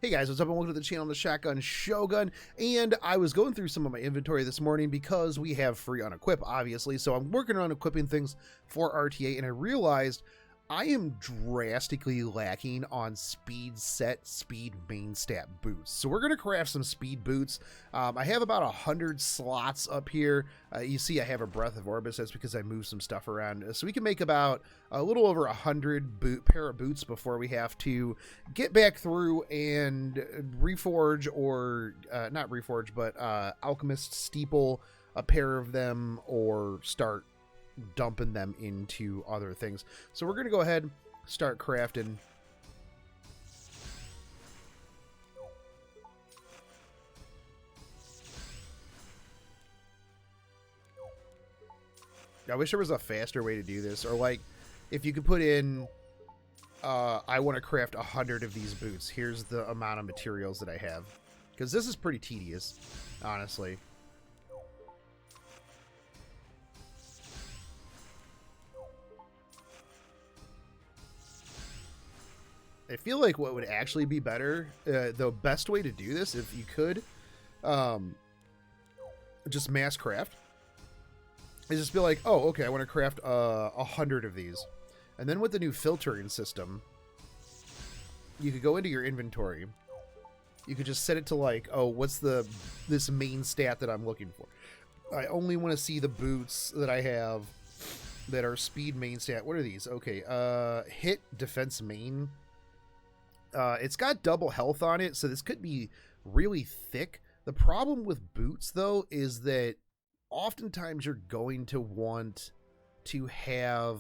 Hey guys, what's up and welcome to the channel, the Shotgun Shogun. And I was going through some of my inventory this morning because we have free unequip, obviously. So I'm working on equipping things for RTA, and I realized I am drastically lacking on speed set, speed main stat boots. So we're going to craft some speed boots. I have about 100 slots up here. You see I have a Breath of Orbis. That's because I moved some stuff around. So we can make about a little over 100 pair of boots before we have to get back through and reforge, or not reforge, but Alchemist steeple a pair of them, or start dumping them into other things. So we're going to go ahead, start crafting. I wish there was a faster way to do this, or like if you could put in I want to craft 100 of these boots. Here's the amount of materials that I have, because this is pretty tedious, honestly. I feel like what would actually be better, the best way to do this, if you could just mass craft, is just be like, oh, okay, I want to craft 100 of these. And then with the new filtering system, you could go into your inventory. You could just set it to like, oh, what's this main stat that I'm looking for? I only want to see the boots that I have that are speed main stat. What are these? Okay, hit defense main. It's got double health on it, so this could be really thick. The problem with boots, though, is that oftentimes you're going to want to have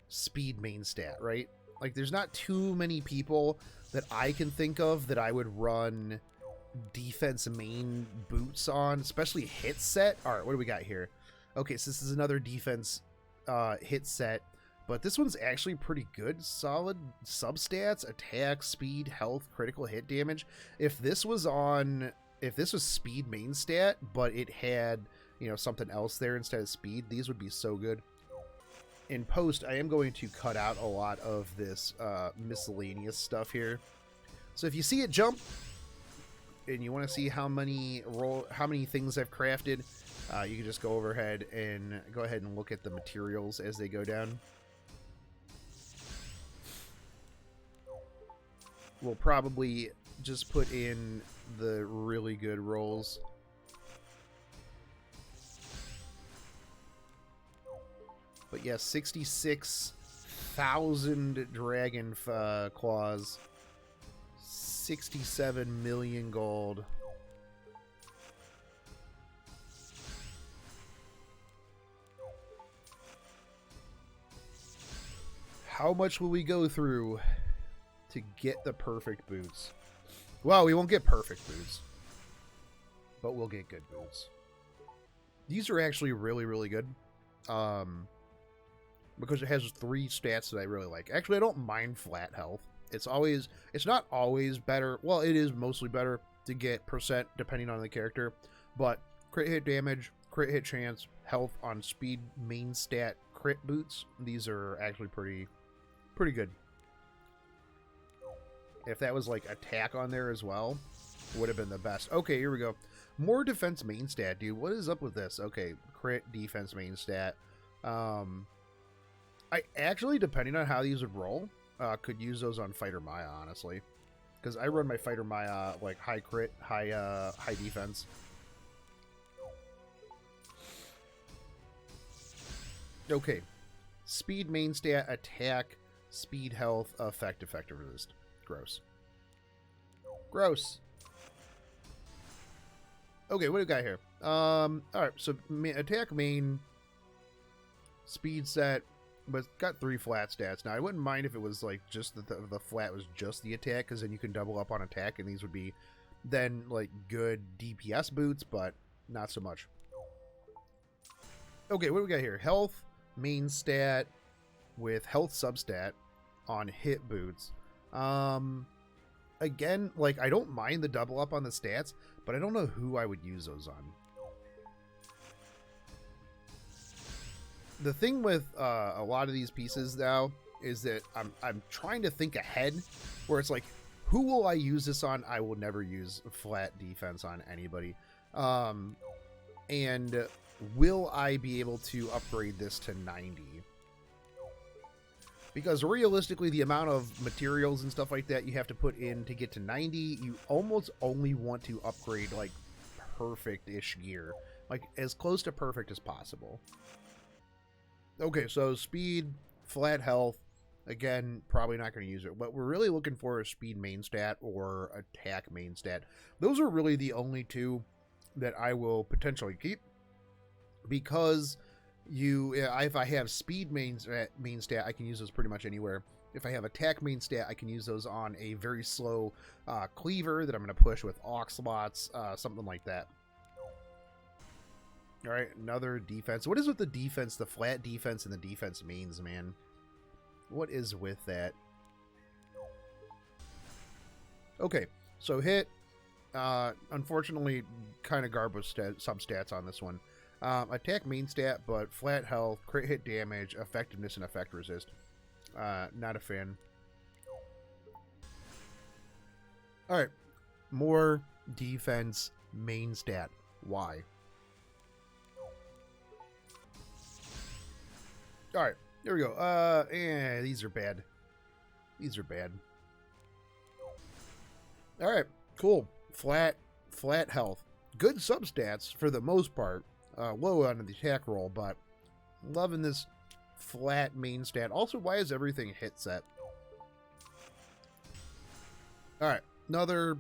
speed main stat, right? Like, there's not too many people that I can think of that I would run defense main boots on, especially hit set. All right, what do we got here? Okay, so this is another defense hit set. But this one's actually pretty good. Solid substats, attack, speed, health, critical hit damage. If this was speed main stat, but it had, you know, something else there instead of speed, these would be so good. In post, I am going to cut out a lot of this miscellaneous stuff here. So if you see it jump and you want to see how many things I've crafted, you can just go ahead and look at the materials as they go down. We'll probably just put in the really good rolls. But yeah, 66,000 dragon claws, 67 million gold. How much will we go through to get the perfect boots? Well, we won't get perfect boots, but we'll get good boots. These are actually really, really good, because it has 3 stats that I really like. Actually, I don't mind flat health. It's not always better. Well, it is mostly better to get percent depending on the character, but crit hit damage, crit hit chance, health on speed main stat crit boots, these are actually pretty good. If that was like attack on there as well, would have been the best. Okay, here we go. More defense main stat, dude. What is up with this? Okay, crit defense main stat. I actually, depending on how these would roll, could use those on Fighter Maya, honestly, because I run my Fighter Maya like high crit, high defense. Okay, speed main stat, attack, speed, health, effective resist. Gross. Okay, what do we got here? Alright, so attack main, speed set, but it's got 3 flat stats. Now, I wouldn't mind if it was like just the flat was just the attack, because then you can double up on attack, and these would be then like good DPS boots, but not so much. Okay, what do we got here? Health main stat with health substat on hit boots. Again, like, I don't mind the double up on the stats, but I don't know who I would use those on. The thing with a lot of these pieces now is that I'm trying to think ahead, where it's like, Who will I use this on? I will never use flat defense on anybody. And will I be able to upgrade this to 90? Because realistically, the amount of materials and stuff like that you have to put in to get to 90, you almost only want to upgrade, like, perfect-ish gear. Like, as close to perfect as possible. Okay, so speed, flat health. Again, probably not going to use it. What we're really looking for is speed main stat or attack main stat. Those are really the only two that I will potentially keep. Because if I have speed main stat, I can use those pretty much anywhere. If I have attack main stat, I can use those on a very slow cleaver that I'm going to push with oxlots, something like that. All right, another defense. What is with the defense, the flat defense and the defense mains, man? What is with that? Okay, so hit. Unfortunately, kind of garbage substats on this one. Attack main stat, but flat health, crit hit damage, effectiveness, and effect resist. Not a fan. Alright. More defense main stat. Why? Alright. There we go. These are bad. These are bad. Alright. Cool. Flat health. Good substats for the most part. Low on the attack roll, but loving this flat main stat. Also, why is everything hit set? Alright, another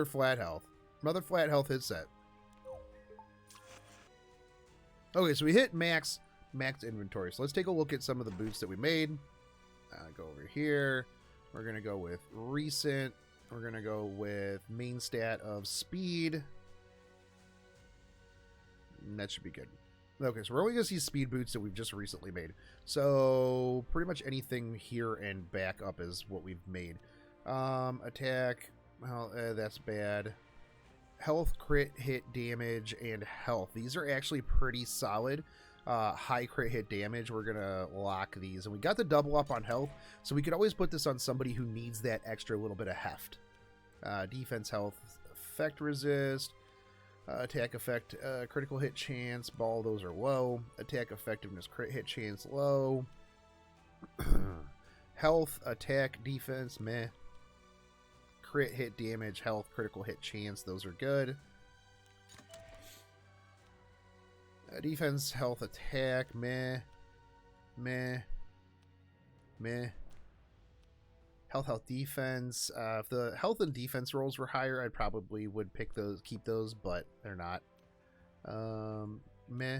flat health. Another flat health hit set. Okay, so we hit max inventory. So let's take a look at some of the boots that we made. Go over here. We're going to go with recent. We're going to go with main stat of speed. And that should be good. Okay, so we're only going to see speed boots that we've just recently made. So pretty much anything here and back up is what we've made. Attack. Well, that's bad. Health, crit, hit, damage, and health. These are actually pretty solid. High crit hit damage. We're going to lock these. And we got the double up on health, so we could always put this on somebody who needs that extra little bit of heft. Defense, health, effect resist. Attack effect, critical hit chance, ball, those are low. Attack effectiveness, crit hit chance, low. Health, attack, defense, meh. Crit hit damage, health, critical hit chance, those are good. Defense, health, attack, meh. Meh. Meh. Health, defense. If the health and defense rolls were higher, I probably would keep those, but they're not. Meh.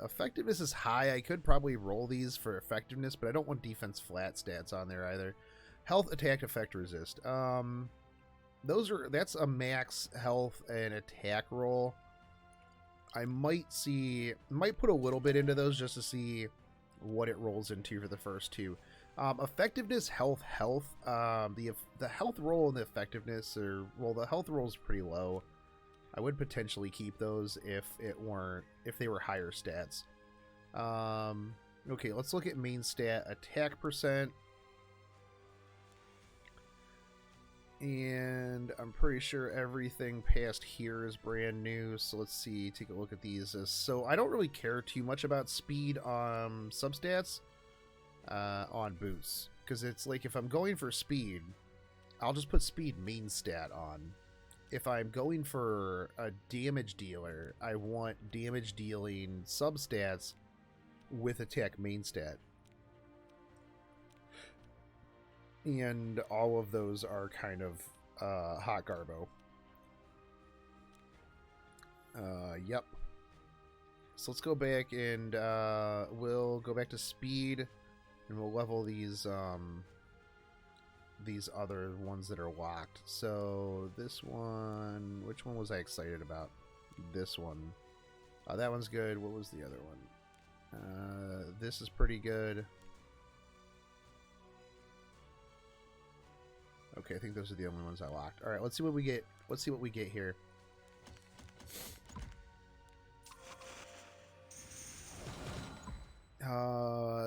Effectiveness is high. I could probably roll these for effectiveness, but I don't want defense flat stats on there either. Health, attack, effect, resist. That's a max health and attack roll. I might put a little bit into those just to see what it rolls into for the first two. Effectiveness, health. The health roll and the effectiveness the health roll is pretty low. I would potentially keep those if they were higher stats. Okay, let's look at main stat, attack percent. And I'm pretty sure everything past here is brand new. So let's see, take a look at these. So I don't really care too much about speed substats. On boots, because it's like if I'm going for speed, I'll just put speed main stat on. If I'm going for a damage dealer, I want damage dealing substats with attack main stat, and all of those are kind of hot garbo. Yep. So let's go back and we'll go back to speed. And we'll level these other ones that are locked. So this one, which one was I excited about? This one. That one's good. What was the other one? This is pretty good. Okay, I think those are the only ones I locked. All right, let's see what we get. Let's see what we get here.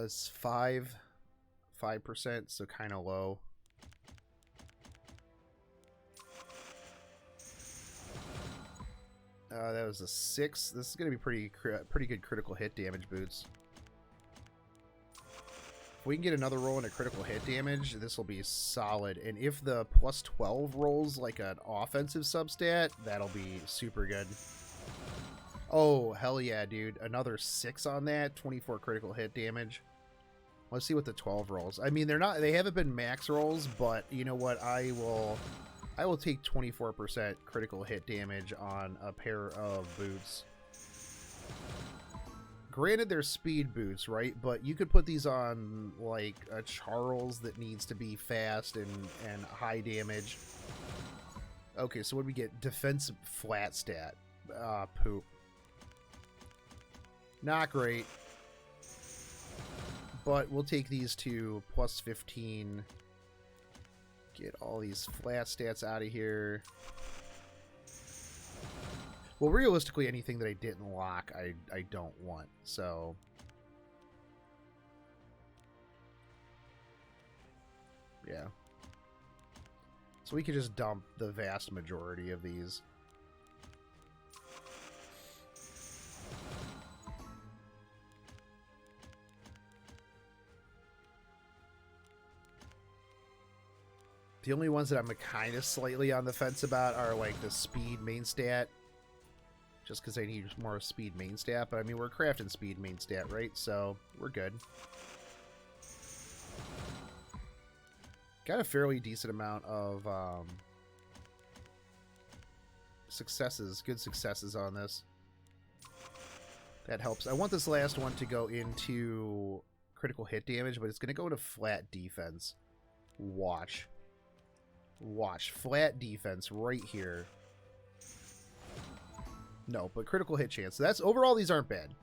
It's 5%, so kind of low. That was a 6. This is going to be pretty good critical hit damage boots. If we can get another roll into critical hit damage, this will be solid. And if the plus 12 rolls like an offensive substat, that'll be super good. Oh, hell yeah, dude. Another 6 on that. 24 critical hit damage. Let's see what the 12 rolls. I mean, they haven't been max rolls, but you know what? I will take 24% critical hit damage on a pair of boots. Granted, they're speed boots, right? But you could put these on, like, a Charles that needs to be fast and high damage. Okay, so what do we get? Defensive flat stat. Poop. Not great. But we'll take these two, plus 15. Get all these flat stats out of here. Well, realistically, anything that I didn't lock, I don't want. So, yeah. So we could just dump the vast majority of these. The only ones that I'm kind of slightly on the fence about are like the speed main stat. Just because I need more speed main stat. But I mean, we're crafting speed main stat, right? So we're good. Got a fairly decent amount of successes, good successes on this. That helps. I want this last one to go into critical hit damage, but it's going to go to flat defense. Watch. Watch. Flat defense right here. No, but critical hit chance. So that's overall, these aren't bad.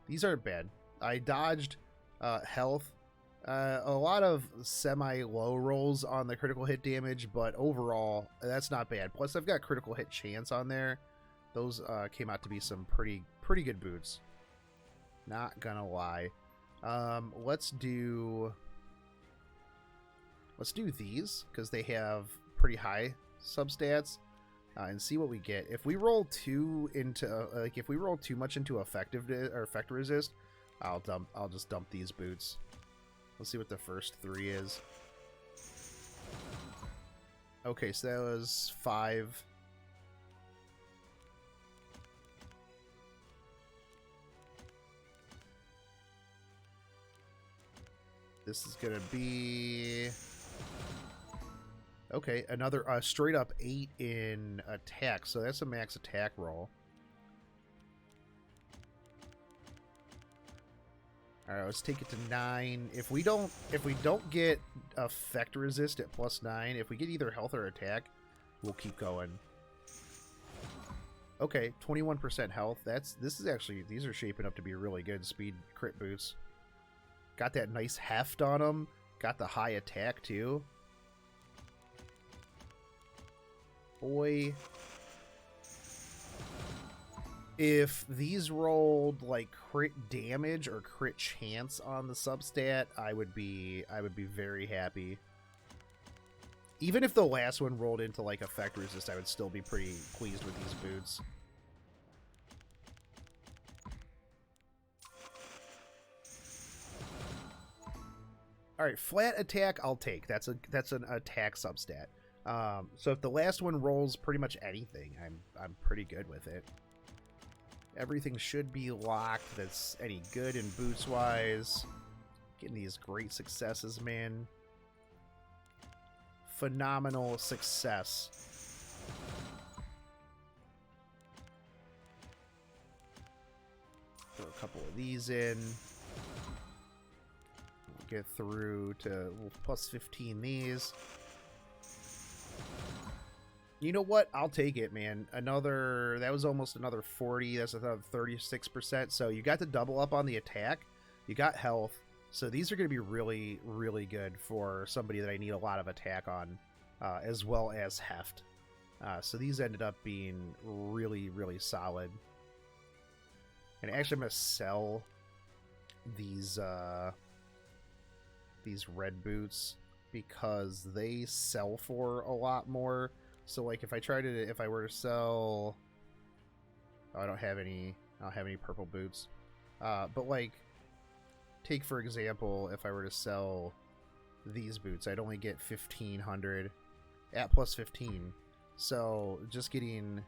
These aren't bad. I dodged health. A lot of semi-low rolls on the critical hit damage, but overall, that's not bad. Plus, I've got critical hit chance on there. Those came out to be some pretty good boots. Not gonna lie. Let's do these, because they have pretty high substats, and see what we get. If we roll too into if we roll too much into effect resist, I'll just dump these boots. Let's see what the first 3 is. Okay, so that was 5. This is gonna be okay. Another straight up 8 in attack, so that's a max attack roll. All right, let's take it to 9. If we don't get effect resist at +9, if we get either health or attack, we'll keep going. Okay, 21% health. These are shaping up to be really good speed crit boots. Got that nice heft on them. Got the high attack too. Boy. If these rolled like crit damage or crit chance on the substat, I would be very happy. Even if the last one rolled into like effect resist, I would still be pretty pleased with these boots. All right, flat attack I'll take. That's an attack substat. So if the last one rolls pretty much anything, I'm pretty good with it. Everything should be locked that's any good in boots wise. Getting these great successes, man. Phenomenal success. Throw a couple of these in. Get through to plus 15 these. You know what? I'll take it, man. That was almost another 40. That's another 36%. So you got to double up on the attack. You got health. So these are going to be really, really good for somebody that I need a lot of attack on, as well as heft. So these ended up being really, really solid. And actually, I'm going to sell these red boots because they sell for a lot more. So like if I were to sell Oh, I don't have any purple boots. But like, take for example, if I were to sell these boots, I'd only get 1,500 at plus 15. So just getting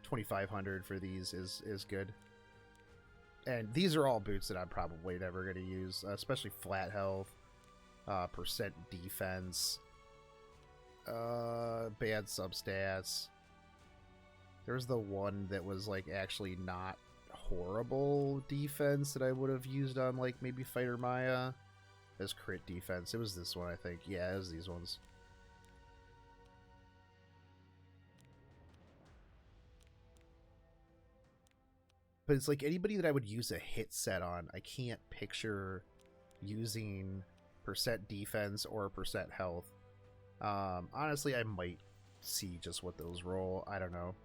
2,500 for these is good. And these are all boots that I'm probably never going to use, especially flat health, percent defense, bad substats. There's the one that was like actually not horrible defense that I would have used on like maybe Fighter Maya as crit defense. It was this one, I think. Yeah, it was these ones. But it's like anybody that I would use a hit set on, I can't picture using percent defense or percent health. Honestly, I might see just what those roll. I don't know.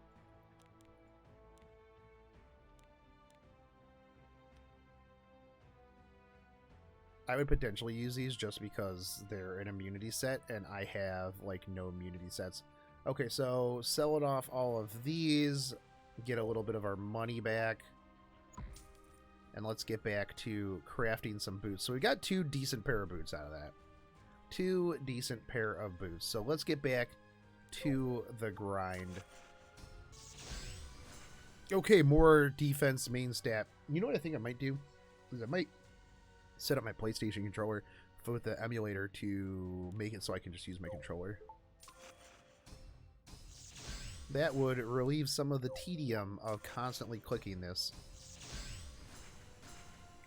I would potentially use these just because they're an immunity set and I have like no immunity sets. Okay, so selling off all of these, get a little bit of our money back, and let's get back to crafting some boots. So we got 2 decent pair of boots out of that. 2 decent pair of boots. So let's get back to the grind. Okay, more defense main stat. You know what I think I might do? Is I might set up my PlayStation controller with the emulator to make it so I can just use my controller. That would relieve some of the tedium of constantly clicking this.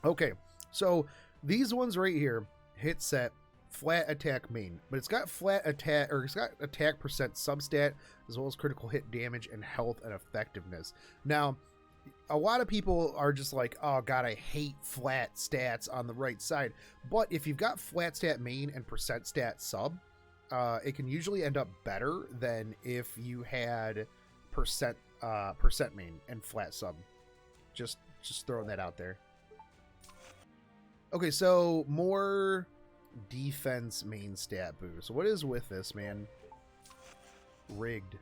Okay, so these ones right here, hit set, flat attack main, but it's got flat attack, or it's got attack percent substat, as well as critical hit damage and health and effectiveness. Now, a lot of people are just like, oh god, I hate flat stats on the right side. But if you've got flat stat main and percent stat sub, it can usually end up better than if you had percent main and flat sub. Just throwing that out there. Okay, so more defense main stat boost. What is with this, man? Rigged.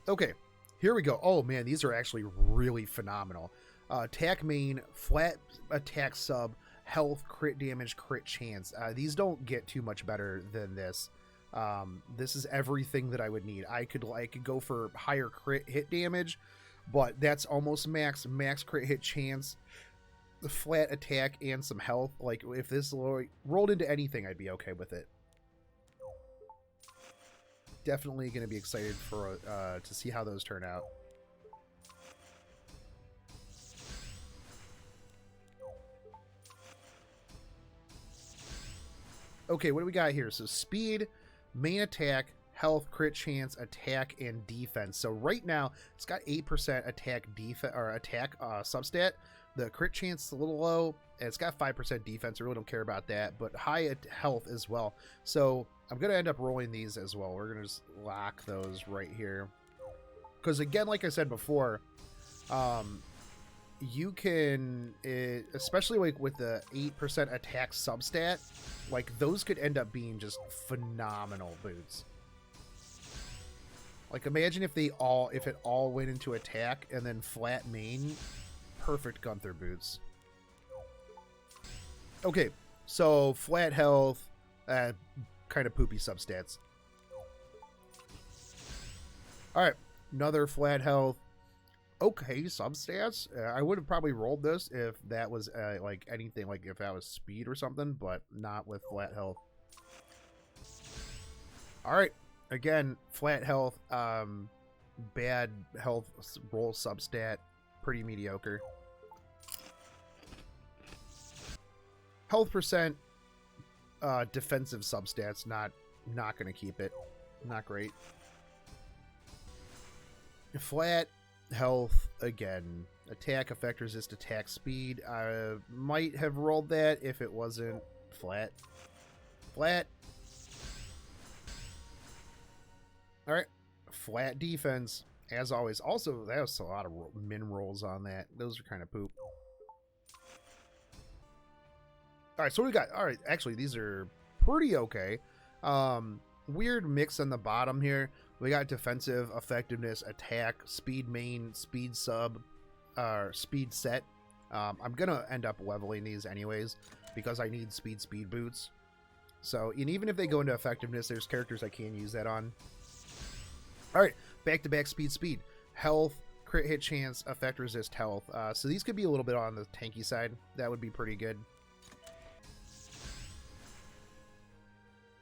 Okay. Here we go. Oh man, these are actually really phenomenal. Attack main, flat attack sub, health, crit damage, crit chance. These don't get too much better than this. This is everything that I would need. I could go for higher crit hit damage, but that's almost max crit hit chance, the flat attack, and some health. Like if this rolled into anything, I'd be okay with it. Definitely going to be excited for to see how those turn out. Okay, what do we got here? So speed, main attack, health, crit chance, attack, and defense. So right now it's got 8% attack defense or attack substat. The crit chance is a little low, and it's got 5% defense. I really don't care about that, but high health as well. So I'm going to end up rolling these as well. We're going to just lock those right here. Because again, like I said before, you can, especially like with the 8% attack substat, like those could end up being just phenomenal boots. Like imagine if it all went into attack and then flat main, perfect Gunther boots. Okay, so flat health, kind of poopy substats. All right, another flat health. Okay, substats. I would have probably rolled this if that was like anything, like if that was speed or something, but not with flat health. All right, again, flat health, bad health roll substat, pretty mediocre. Health percent, defensive substats, not gonna keep it, not great. Flat health again, attack, effect, resist, attack, speed. I might have rolled that if it wasn't flat. Flat. All right, flat defense as always. Also, that was a lot of min rolls on that. Those are kind of poop. All right, so what we got? All right, actually, these are pretty okay. Weird mix on the bottom here. We got defensive, effectiveness, attack, speed main, speed sub, speed set. I'm gonna end up leveling these anyways because I need speed boots. So, and even if they go into effectiveness, there's characters I can use that on. All right, back-to-back speed, health, crit hit chance, effect resist, health. So these could be a little bit on the tanky side. That would be pretty good.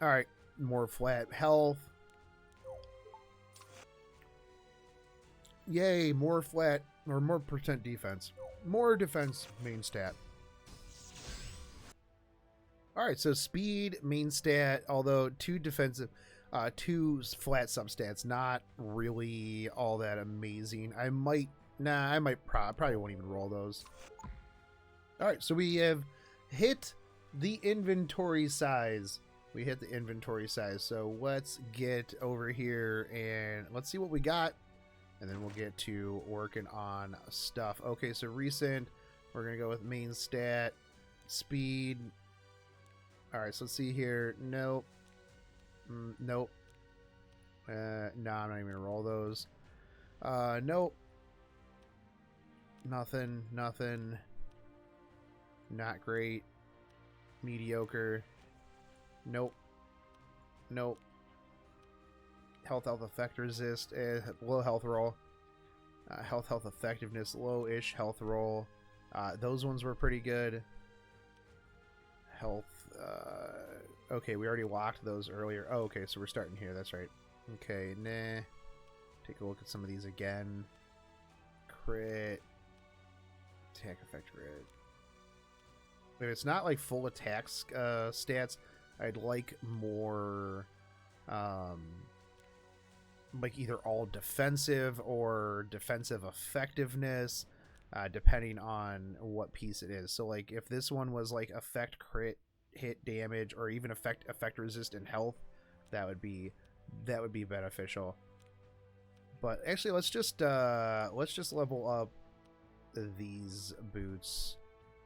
All right, more flat health. Yay, more flat or more percent defense. More defense main stat. All right, so speed main stat, although 2 defensive, 2 flat substats, not really all that amazing. I probably won't even roll those. All right, so we have hit the inventory size. We hit the inventory size. So let's get over here and let's see what we got. And then we'll get to working on stuff. Okay, so recent, we're going to go with main stat, speed. All right, so let's see here. Nope. Nope. No, I'm not even going to roll those. Nope. Nothing. Not great. Mediocre. Nope. Health effect resist, low health roll. Health effectiveness, low-ish health roll. Those ones were pretty good. Health, okay, we already locked those earlier. Oh, okay, so we're starting here, that's right. Okay, nah. Take a look at some of these again. Crit. Attack effect crit. If it's not like full attack stats, I'd like more, like either all defensive or defensive effectiveness, depending on what piece it is. So like if this one was like effect crit hit damage or even effect resist and health, that would be beneficial. But actually let's just level up these boots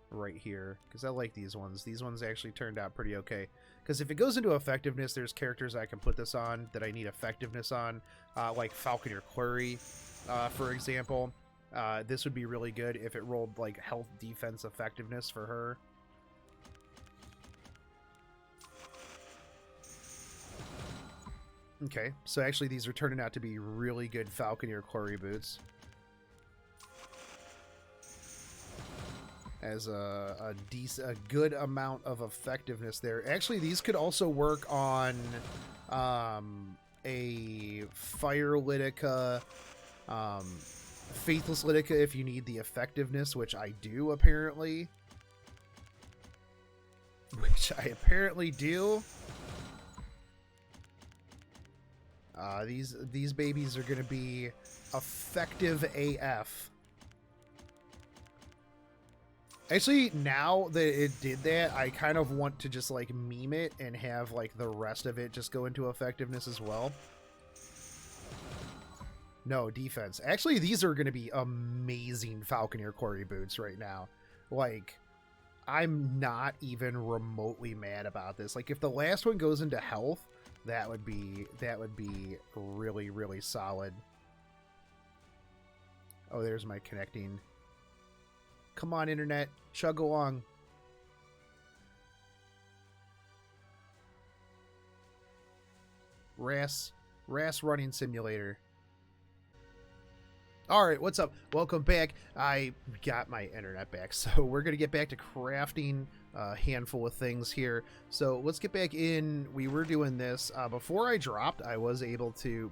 right here because I like these ones. These ones actually turned out pretty okay. Because if it goes into effectiveness, there's characters I can put this on that I need effectiveness on, like Falconer Query, for example. This would be really good if it rolled like health, defense, effectiveness for her. Okay, so actually these are turning out to be really good Falconer Query boots. As a good amount of effectiveness there. Actually, these could also work on a Fire Litica, Faithless Litica if you need the effectiveness, which I do apparently. These babies are going to be effective AF. Actually, now that it did that, I kind of want to just like meme it and have like the rest of it just go into effectiveness as well. No, defense. Actually, these are going to be amazing Falconer Query boots right now. Like, I'm not even remotely mad about this. Like, if the last one goes into health, that would be really, really solid. Oh, there's my connecting. Come on, internet. Chug along. RAS running simulator. Alright, what's up? Welcome back. I got my internet back, so we're going to get back to crafting a handful of things here. So let's get back in. We were doing this. Before I fully dropped, I was able to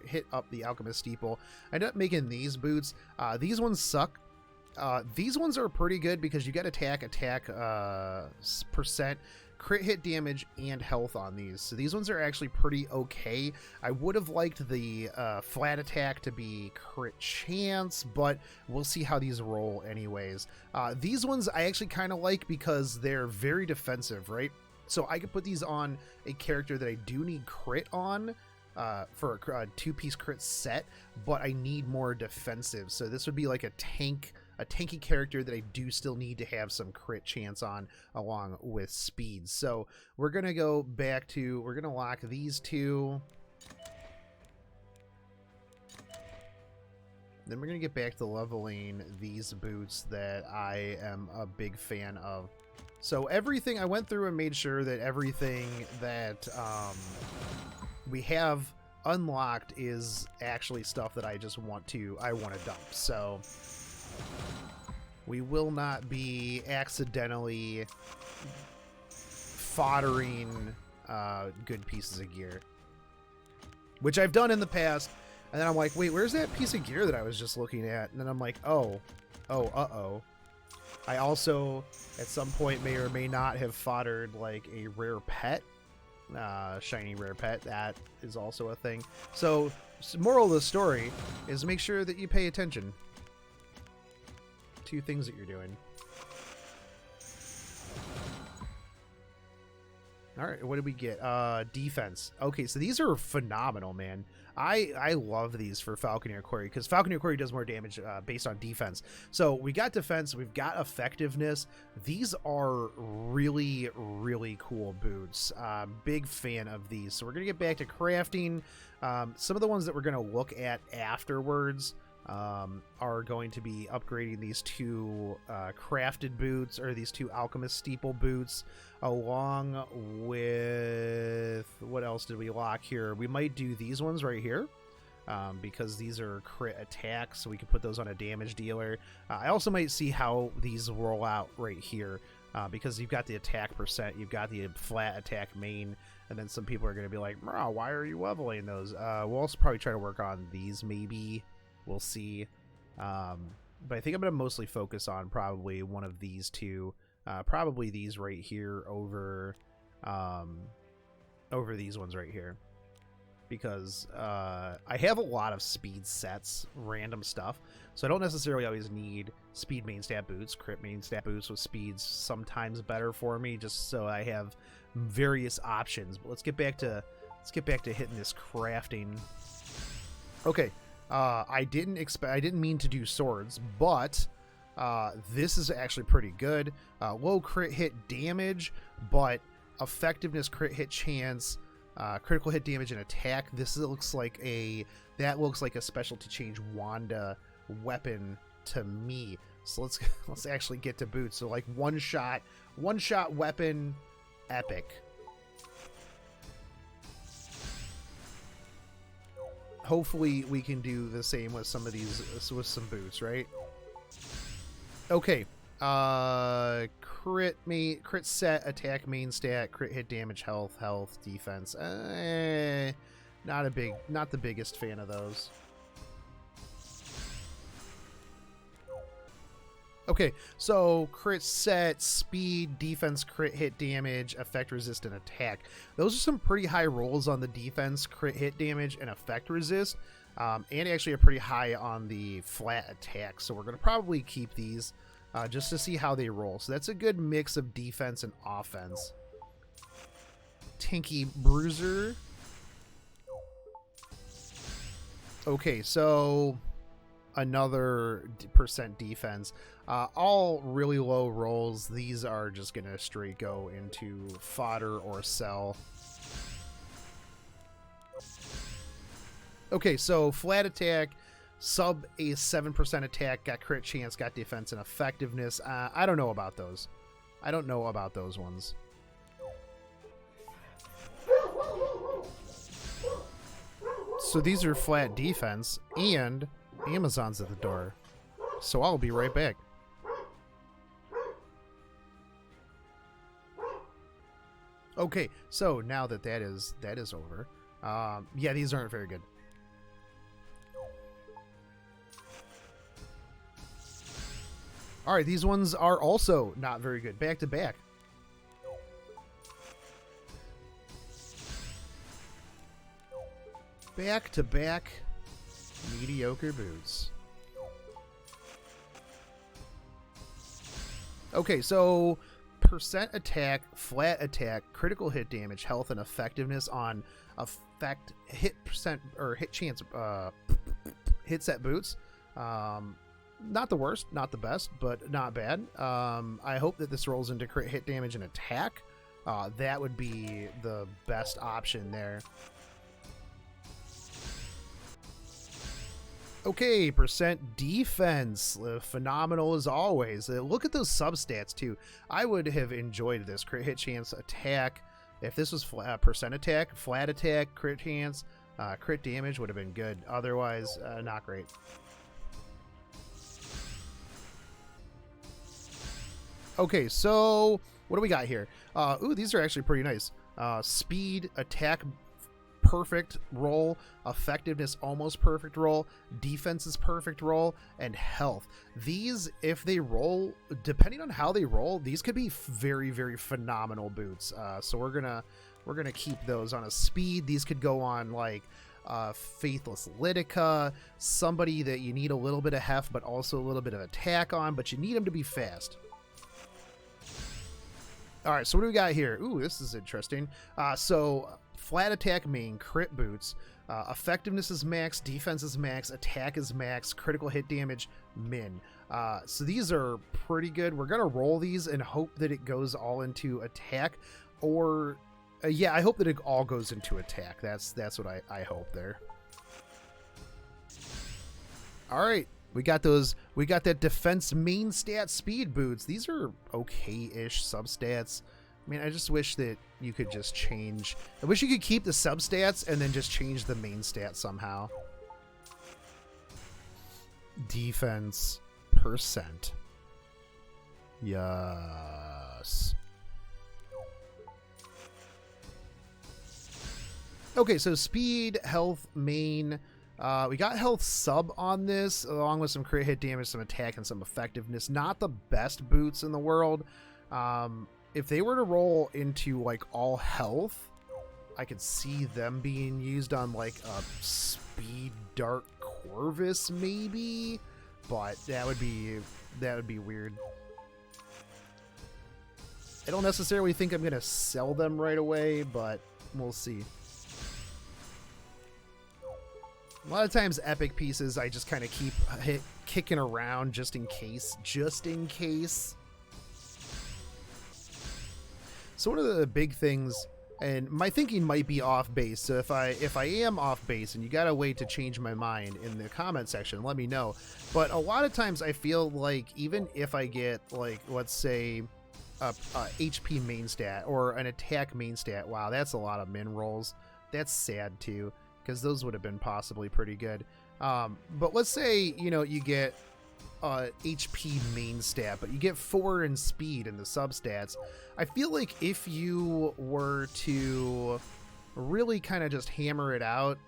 hit up the Alchemist steeple. I ended up making these boots. These ones suck. These ones are pretty good because you get attack percent, crit hit damage, and health on these. So these ones are actually pretty okay. I would have liked the flat attack to be crit chance, but we'll see how these roll anyways. These ones I actually kind of like because they're very defensive, right? So I could put these on a character that I do need crit on, for a 2-piece crit set, but I need more defensive. So this would be like a tank a tanky character that I do still need to have some crit chance on, along with speed. So we're going to go back to, we're going to lock these two. Then we're going to get back to leveling these boots that I am a big fan of. So everything, I went through and made sure that everything that we have unlocked is actually stuff that I just want to dump. So we will not be accidentally foddering good pieces of gear, which I've done in the past. And then I'm like, wait, where's that piece of gear that I was just looking at? And then I'm like, uh-oh. I also, at some point, may or may not have foddered, like, a rare pet. Shiny rare pet. That is also a thing. So, moral of the story is make sure that you pay attention to things that you're doing. All right, what did we get? Defense. Okay, so these are phenomenal, man. I love these for Falconeer Quarry, because Falconeer Quarry does more damage based on defense. So we got defense, we've got effectiveness. These are really, really cool boots. Big fan of these. So we're going to get back to crafting. Some of the ones that we're going to look at afterwards are going to be upgrading these two crafted boots, or these two Alchemist steeple boots, along with, what else did we lock here? We might do these ones right here, because these are crit attacks, so we can put those on a damage dealer. I also might see how these roll out right here, because you've got the attack percent, you've got the flat attack main, and then some people are going to be like, why are you leveling those? We'll also probably try to work on these, maybe. We'll see. But I think I'm going to mostly focus on probably one of these two. Probably these right here over these ones right here. Because I have a lot of speed sets, random stuff. So I don't necessarily always need speed main stat boots. Crit main stat boots with speed's sometimes better for me, just so I have various options. But let's get back to hitting this crafting. Okay. I didn't mean to do swords, but this is actually pretty good. Low crit hit damage, but effectiveness, crit hit chance, critical hit damage, and attack. This looks like a specialty change Wanda weapon to me. So let's actually get to boots. So like one shot weapon, epic. Hopefully we can do the same with some of these, with some boots, right? Okay. Crit set, attack main stat, crit hit damage, health, defense. Not the biggest fan of those. Okay, so crit set, speed, defense, crit hit damage, effect resist, and attack. Those are some pretty high rolls on the defense, crit hit damage, and effect resist. And actually are pretty high on the flat attack. So we're going to probably keep these just to see how they roll. So that's a good mix of defense and offense. Tinky Bruiser. Okay, so another percent defense. All really low rolls. These are just gonna straight go into fodder or sell. Okay, so flat attack, sub a 7% attack, got crit chance, got defense and effectiveness. I don't know about those. I don't know about those ones. So these are flat defense, and Amazon's at the door. So I'll be right back. Okay, so now that is over, yeah, these aren't very good. All right, these ones are also not very good. Back to back. Back to back mediocre boots. Okay, so percent attack, flat attack, critical hit damage, health, and effectiveness on hit percent or hit chance hit set boots. not the worst, not the best, but not bad. I hope that this rolls into crit hit damage and attack. That would be the best option there. Okay, percent defense. Phenomenal as always. Look at those substats too. I would have enjoyed this. Crit hit chance, attack. If this was percent attack, flat attack, crit chance, crit damage would have been good. Otherwise, not great. Okay, so what do we got here? Ooh, these are actually pretty nice. Speed, attack, perfect roll, effectiveness almost perfect roll, defense is perfect roll, and health. These, if they roll, depending on how they roll, these could be very, very phenomenal boots. So we're gonna keep those on a speed. These could go on like Faithless Litica, somebody that you need a little bit of heft but also a little bit of attack on, but you need them to be fast. All right, so what do we got here? Ooh, this is interesting. So flat attack main, crit boots, effectiveness is max, defense is max, attack is max, critical hit damage min. So these are pretty good. We're gonna roll these and hope that it goes all into attack, or yeah, I hope that it all goes into attack. That's what I hope there. All right. We got those. We got that defense main stat speed boots. These are okay-ish substats. I mean, I just wish that you could just change. I wish you could keep the substats and then just change the main stat somehow. Defense percent. Yes. Okay, so speed, health, main. We got health sub on this, along with some crit hit damage, some attack, and some effectiveness. Not the best boots in the world. If they were to roll into like all health, I could see them being used on like a speed Dark Corvus maybe, but that would be weird. I don't necessarily think I'm gonna sell them right away, but we'll see. A lot of times epic pieces I just kind of keep kicking around just in case. So one of the big things, and my thinking might be off base, so if I am off base and you got a way to change my mind in the comment section, let me know. But a lot of times I feel like even if I get like, let's say a HP main stat or an attack main stat, wow, that's a lot of min rolls. That's sad too, because those would have been possibly pretty good. But let's say, you know, you get HP main stat, but you get 4 in speed in the substats. I feel like if you were to really kind of just hammer it out,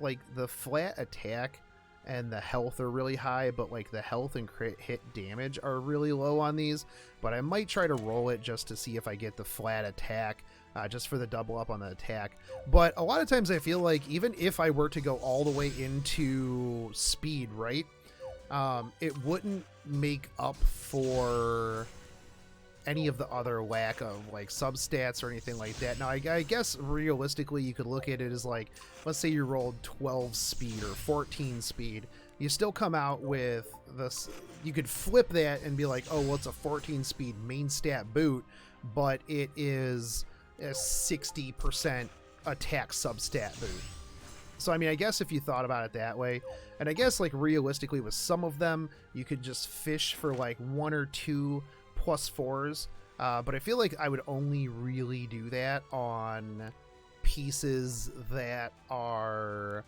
like the flat attack and the health are really high, but like the health and crit hit damage are really low on these. But I might try to roll it just to see if I get the flat attack, just for the double up on the attack. But a lot of times I feel like even if I were to go all the way into speed, right, it wouldn't make up for any of the other lack of like substats or anything like that. Now I guess realistically you could look at it as like, let's say you rolled 12 speed or 14 speed, you still come out with this. You could flip that and be like, oh well, it's a 14 speed main stat boot, but it is a 60% attack substat boot. So I mean, I guess if you thought about it that way, and I guess like realistically with some of them you could just fish for like 1 or 2 +4s, but I feel like I would only really do that on pieces that are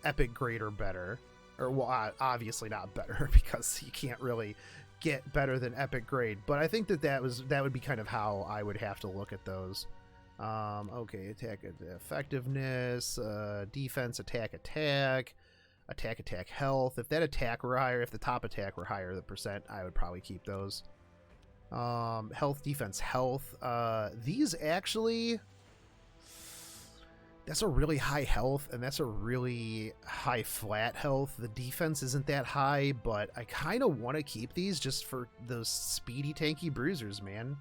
epic grade or better, or well, obviously not better because you can't really get better than epic grade, but I think that would be kind of how I would have to look at those. Okay, attack effectiveness, defense, attack, health. If that attack were higher, if the top attack were higher, the percent, I would probably keep those. Health, defense, health. These actually, that's a really high health, and that's a really high flat health. The defense isn't that high, but I kind of want to keep these just for those speedy, tanky bruisers, man.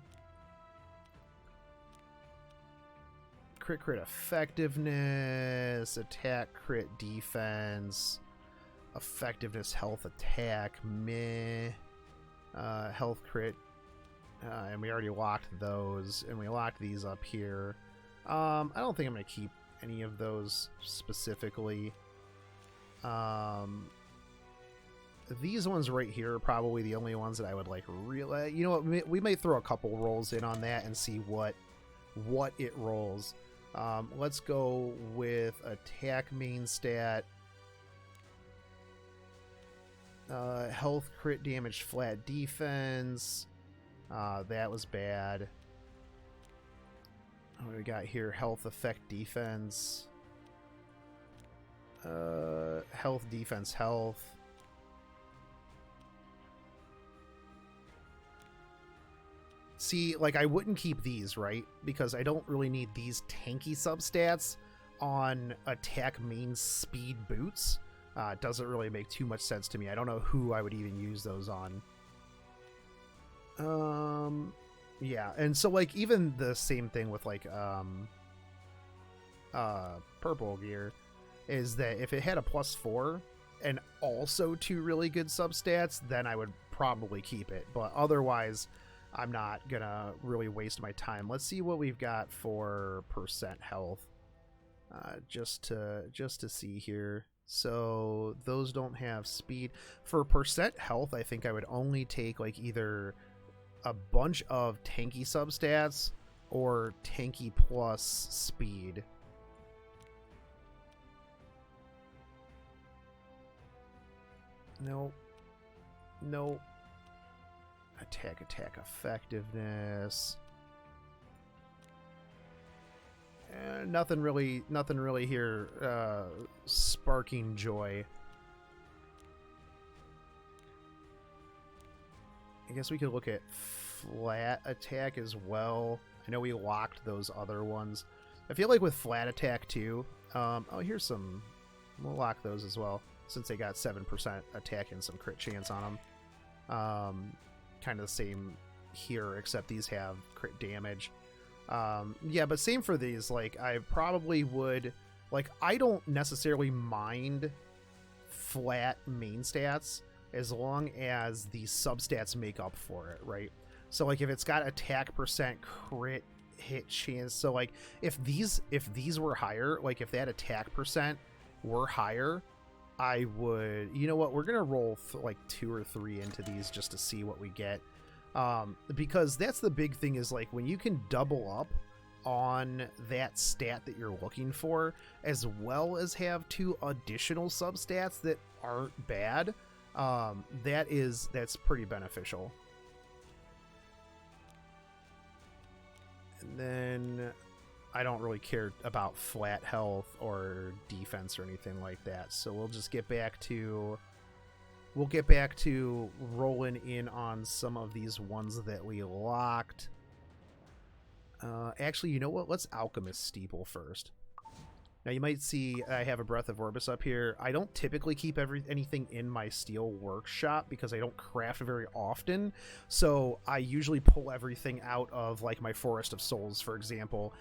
Crit effectiveness, attack, crit defense. effectiveness, health, attack, meh. Health, crit, and we already locked those, and we locked these up here. I don't think I'm going to keep any of those specifically. These ones right here are probably the only ones that I would like really... You know what, we might throw a couple rolls in on that and see what it rolls. Let's go with attack main stat. Health, crit damage, flat defense. That was bad. What do we got here? Health, effect, defense. Health, defense, health. See, like, I wouldn't keep these, right? Because I don't really need these tanky substats on attack main speed boots. It doesn't really make too much sense to me. I don't know who I would even use those on. Yeah, and so, like, even the same thing with, like, purple gear is that if it had a +4 and also 2 really good substats, then I would probably keep it. But otherwise, I'm not gonna really waste my time. Let's see what we've got for percent health. Just to see here. So those don't have speed. For percent health, I think I would only take like either a bunch of tanky substats or tanky plus speed. Nope. Nope. Attack effectiveness. Nothing really here sparking joy. I guess we could look at flat attack as well. I know we locked those other ones. I feel like with flat attack too. Oh, here's some. We'll lock those as well since they got 7% attack and some crit chance on them. Kind of the same here, except these have crit damage. Yeah, but same for these. Like, I probably would, like, I don't necessarily mind flat main stats as long as the substats make up for it, right? So, like, if it's got attack percent, crit hit chance, so, like, if these were higher, like, if that attack percent were higher, I would, you know what, we're gonna roll like 2 or 3 into these just to see what we get. Because that's the big thing, is like when you can double up on that stat that you're looking for, as well as have 2 additional substats that aren't bad, that's pretty beneficial. And then I don't really care about flat health or defense or anything like that, so we'll just get back to rolling in on some of these ones that we locked. Actually, you know what? Let's Alchemist Steeple first. Now, you might see I have a Breath of Orbis up here. I don't typically keep anything in my steel workshop because I don't craft very often. So I usually pull everything out of, like, my Forest of Souls, for example,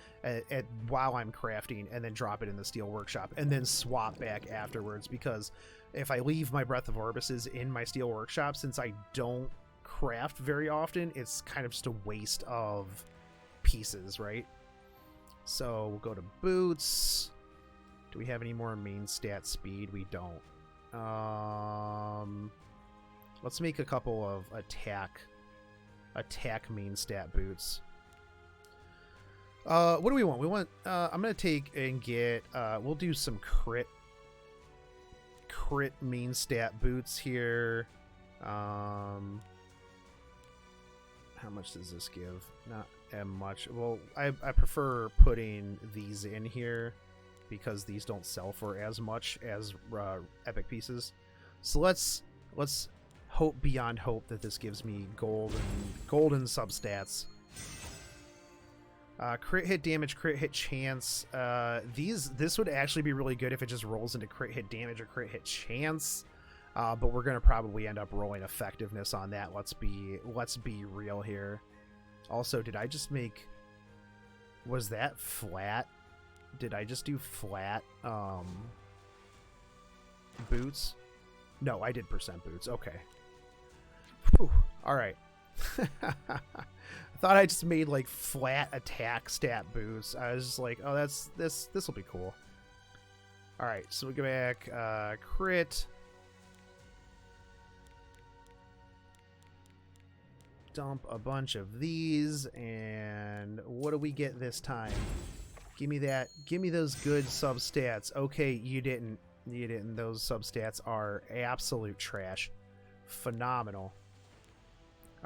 while I'm crafting, and then drop it in the steel workshop, and then swap back afterwards. Because if I leave my Breath of Orbises in my steel workshop, since I don't craft very often, it's kind of just a waste of pieces, right? So we'll go to boots. Do we have any more main stat speed? We don't. Let's make a couple of attack main stat boots. What do we want? We want, I'm gonna take and get, we'll do some crit main stat boots here. How much does this give? Not much. Well, I prefer putting these in here because these don't sell for as much as epic pieces. So let's hope beyond hope that this gives me golden substats. Crit hit damage, crit hit chance. This would actually be really good if it just rolls into crit hit damage or crit hit chance. But we're gonna probably end up rolling effectiveness on that. Let's be real here. Also, did I just make? Was that flat? Did I just do flat boots? No, I did percent boots. Okay. Whew. All right. I thought I just made like flat attack stat boots. I was just like, oh, this will be cool. All right, so we go back crit. Dump a bunch of these, and what do we get this time? Give me that. Give me those good substats. Okay, you didn't. You didn't. Those substats are absolute trash. Phenomenal.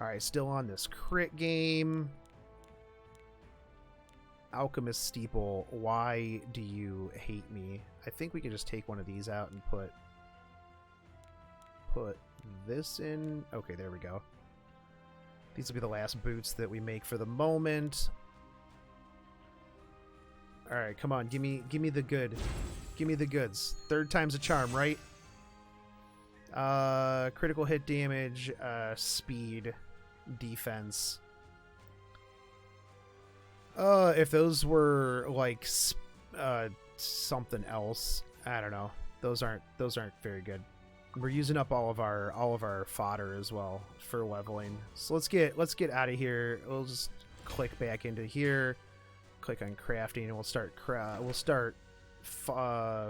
All right, still on this crit game. Alchemist steeple. Why do you hate me? I think we can just take one of these out and put this in. Okay, there we go. These will be the last boots that we make for the moment. All right, come on, give me the good. Give me the goods. Third time's a charm, right? Critical hit damage, speed, defense. If those were like something else, I don't know. Those aren't very good. We're using up all of our fodder as well for leveling. So let's get out of here. We'll just click back into here, click on crafting, and we'll start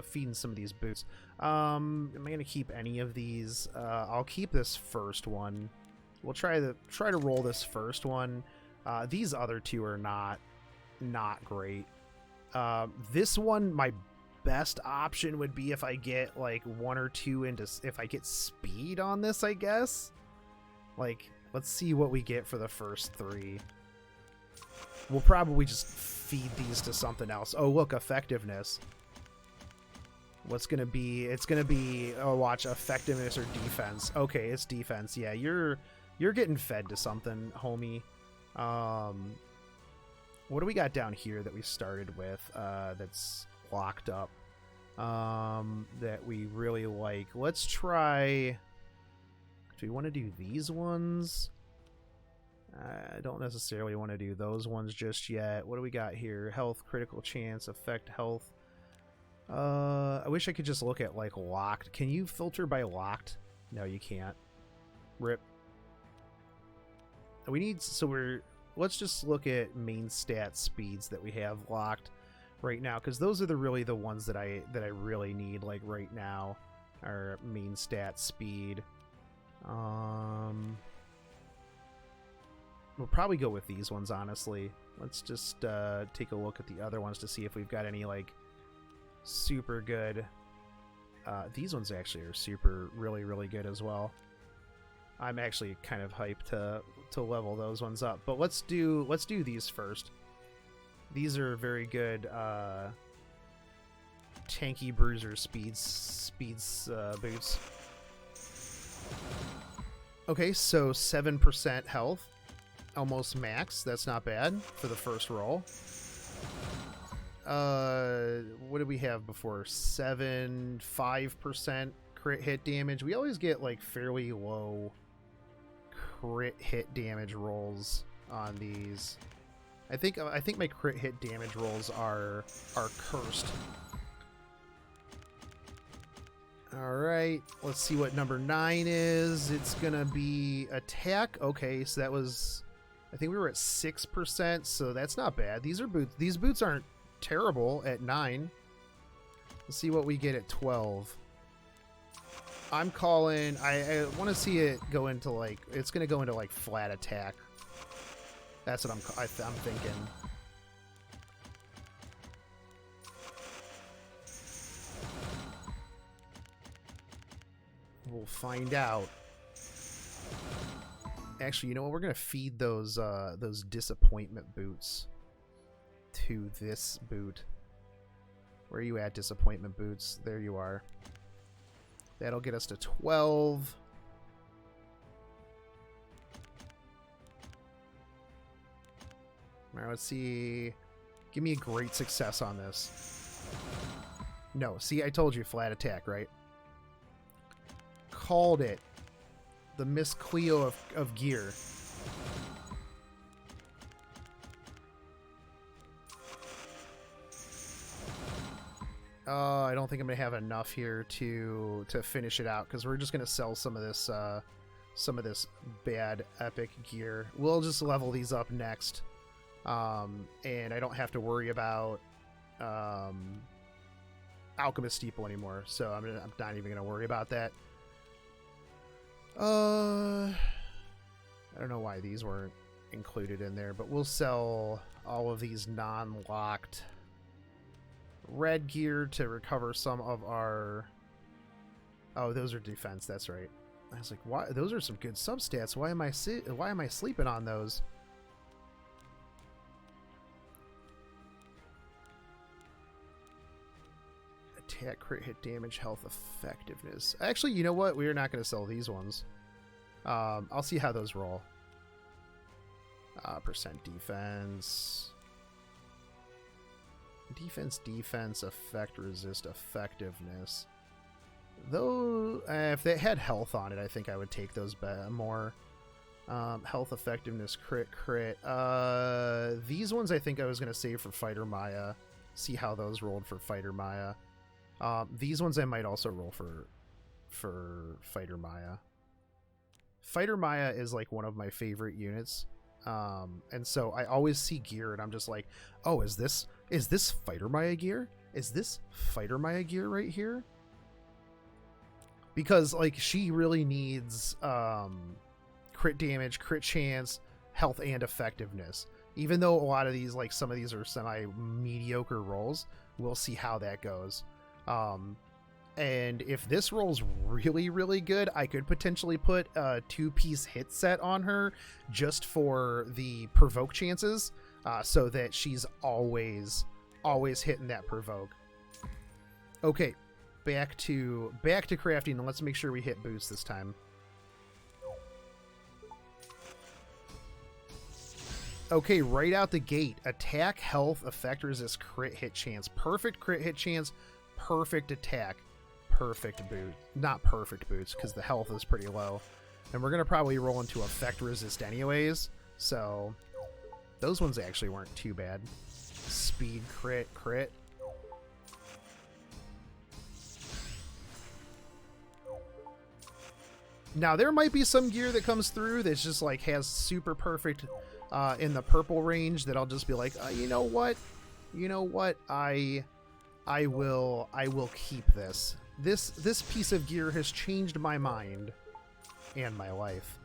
feeding some of these boots. Am I gonna keep any of these? I'll keep this first one. We'll try to roll this first one. These other two are not great. This one, my best option would be if I get like one or two into, if I get speed on this, I guess. Like, let's see what we get for the first three. We'll probably just feed these to something else. Oh, look, effectiveness. What's gonna be? It's gonna be, oh, watch, effectiveness or defense. Okay, it's defense. Yeah, you're getting fed to something, homie. What do we got down here that we started with that's locked up that we really like? Let's try. Do we want to do these ones? I don't necessarily want to do those ones just yet. What do we got here? Health, critical chance, affect health. I wish I could just look at like locked. Can you filter by locked? No, you can't. Rip. We need, so let's just look at main stat speeds that we have locked right now, because those are really the ones that I really need, like right now. Our main stat speed. We'll probably go with these ones, honestly. Let's just take a look at the other ones to see if we've got any like super good. These ones actually are really good as well. I'm actually kind of hyped to level those ones up, but let's do these first. These are very good tanky bruiser speeds boots. Okay, so 7% health, almost max. That's not bad for the first roll. What did we have before? 5% crit hit damage. We always get like fairly low crit hit damage rolls on these. I think my crit hit damage rolls are cursed. All right, let's see what number 9 is. It's gonna be attack. Okay, so that was, I think we were at 6%, so that's not bad. These are boots. These boots aren't terrible at 9. Let's see what we get at 12. I'm calling. I want to see it go into like, it's gonna go into like flat attack. That's what I'm thinking. We'll find out. Actually, you know what? We're gonna feed those disappointment boots to this boot. Where are you at, disappointment boots? There you are. That'll get us to 12. All right, let's see. Give me a great success on this. No, see, I told you flat attack, right? Called it. The Miss Cleo of gear. I don't think I'm gonna have enough here to finish it out, because we're just gonna sell some of this bad epic gear. We'll just level these up next, and I don't have to worry about Alchemist steeple anymore. So I'm not even gonna worry about that. I don't know why these weren't included in there, but we'll sell all of these non-locked red gear to recover some of our... Oh, those are defense. That's right. I was like, why? Those are some good substats. Why am I sleeping on those? Attack, crit hit, damage, health, effectiveness. Actually, you know what? We're not going to sell these ones. I'll see how those roll. Percent defense. Defense, effect, resist, effectiveness. Though, if they had health on it, I think I would take those more. Health, effectiveness, crit. These ones I think I was going to save for Fighter Maya. See how those rolled for Fighter Maya. These ones I might also roll for Fighter Maya. Fighter Maya is like one of my favorite units. And so I always see gear and I'm just like, oh, is this Fighter Maya gear? Is this Fighter Maya gear right here? Because like she really needs crit damage, crit chance, health, and effectiveness. Even though a lot of these, like some of these are semi-mediocre rolls, we'll see how that goes. And if this rolls really, really good, I could potentially put a 2-piece hit set on her just for the provoke chances, so that she's always hitting that provoke. Okay, back to crafting, and let's make sure we hit boots this time. Okay, right out the gate, attack, health, effect, resist, crit hit chance, perfect crit hit chance, perfect attack, perfect boot. Not perfect boots, because the health is pretty low. And we're going to probably roll into effect resist anyways, so those ones actually weren't too bad. Speed, crit. Now, there might be some gear that comes through that's just like has super perfect in the purple range that I'll just be like, you know what? I will keep this. This piece of gear has changed my mind and my life.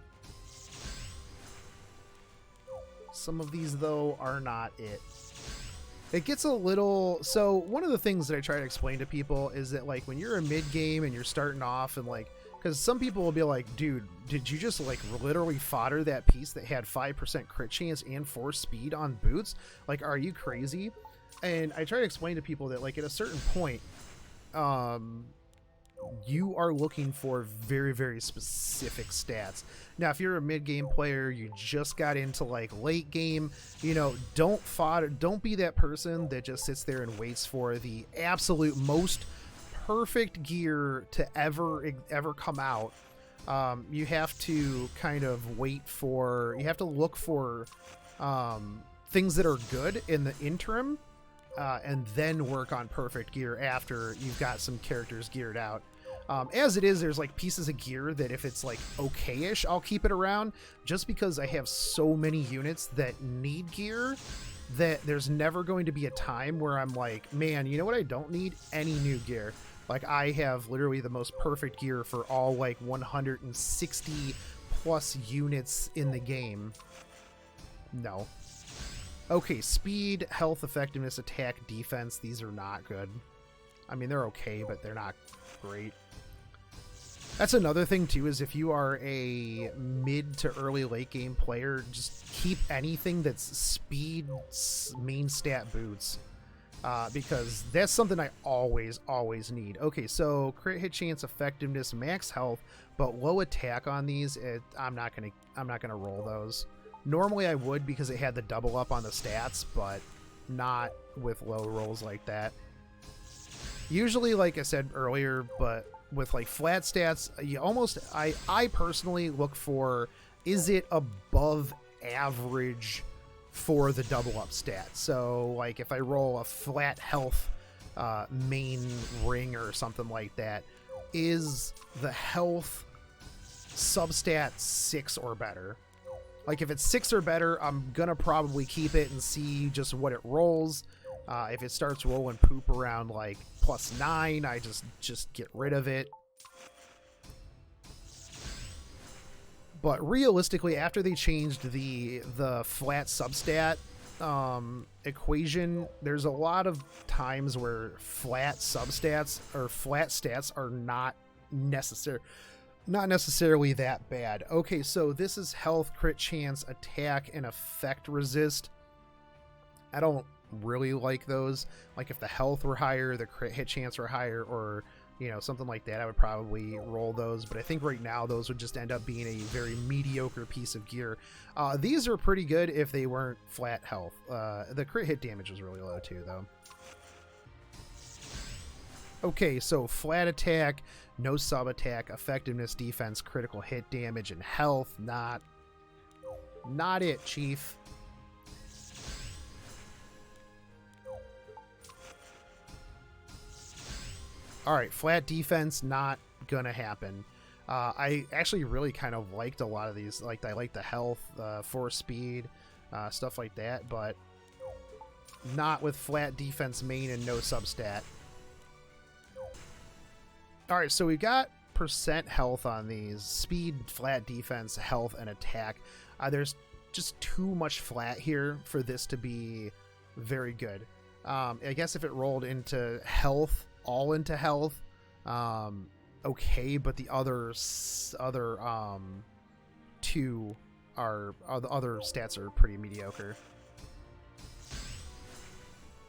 Some of these though are not it. It gets a little... So one of the things that I try to explain to people is that like when you're a mid game and you're starting off and like, because some people will be like, dude, did you just like literally fodder that piece that had 5% crit chance and 4 speed on boots? Like, are you crazy? And I try to explain to people that like at a certain point, you are looking for very, very specific stats. Now, if you're a mid-game player, you just got into like late game, you know, don't be that person that just sits there and waits for the absolute most perfect gear to ever come out. You have to kind of you have to look for things that are good in the interim, and then work on perfect gear after you've got some characters geared out. As it is, there's like pieces of gear that if it's like okay-ish, I'll keep it around, just because I have so many units that need gear that there's never going to be a time where I'm like, man, you know what I don't need? Any new gear. Like, I have literally the most perfect gear for all like 160 plus units in the game. No. Okay, speed, health, effectiveness, attack, defense. These are not good. I mean, they're okay, but they're not great. That's another thing, too, is if you are a mid to early late game player, just keep anything that's speed main stat boots. Because that's something I always need. Okay, so crit hit chance, effectiveness, max health, but low attack on these, I'm not gonna roll those. Normally I would because it had the double up on the stats, but not with low rolls like that. Usually, like I said earlier, but with like flat stats, I personally look for, is it above average for the double up stat? So like if I roll a flat health main ring or something like that is the health substat 6 or better. Like if it's 6 or better, I'm gonna probably keep it and see just what it rolls. If it starts rolling poop around like +9, I just get rid of it. But realistically, after they changed the flat substat equation, there's a lot of times where flat substats or flat stats are not necessarily that bad. Okay, so this is health, crit chance, attack, and effect resist. I don't really like those. Like if the health were higher, the crit hit chance were higher, or something like that, I would probably roll those. But I think right now those would just end up being a very mediocre piece of gear. These are pretty good if they weren't flat health. The crit hit damage was really low too, though. Okay, so flat attack, no sub attack, effectiveness, defense, critical hit damage, and health. Not it, Chief. All right, flat defense, not gonna happen. I actually really kind of liked a lot of these. Like I like the health, force speed, stuff like that, but not with flat defense main and no substat. All right, so we've got percent health on these: speed, flat defense, health, and attack. There's just too much flat here for this to be very good. I guess if it rolled into health, all into health, okay, but the other two are the other stats are pretty mediocre.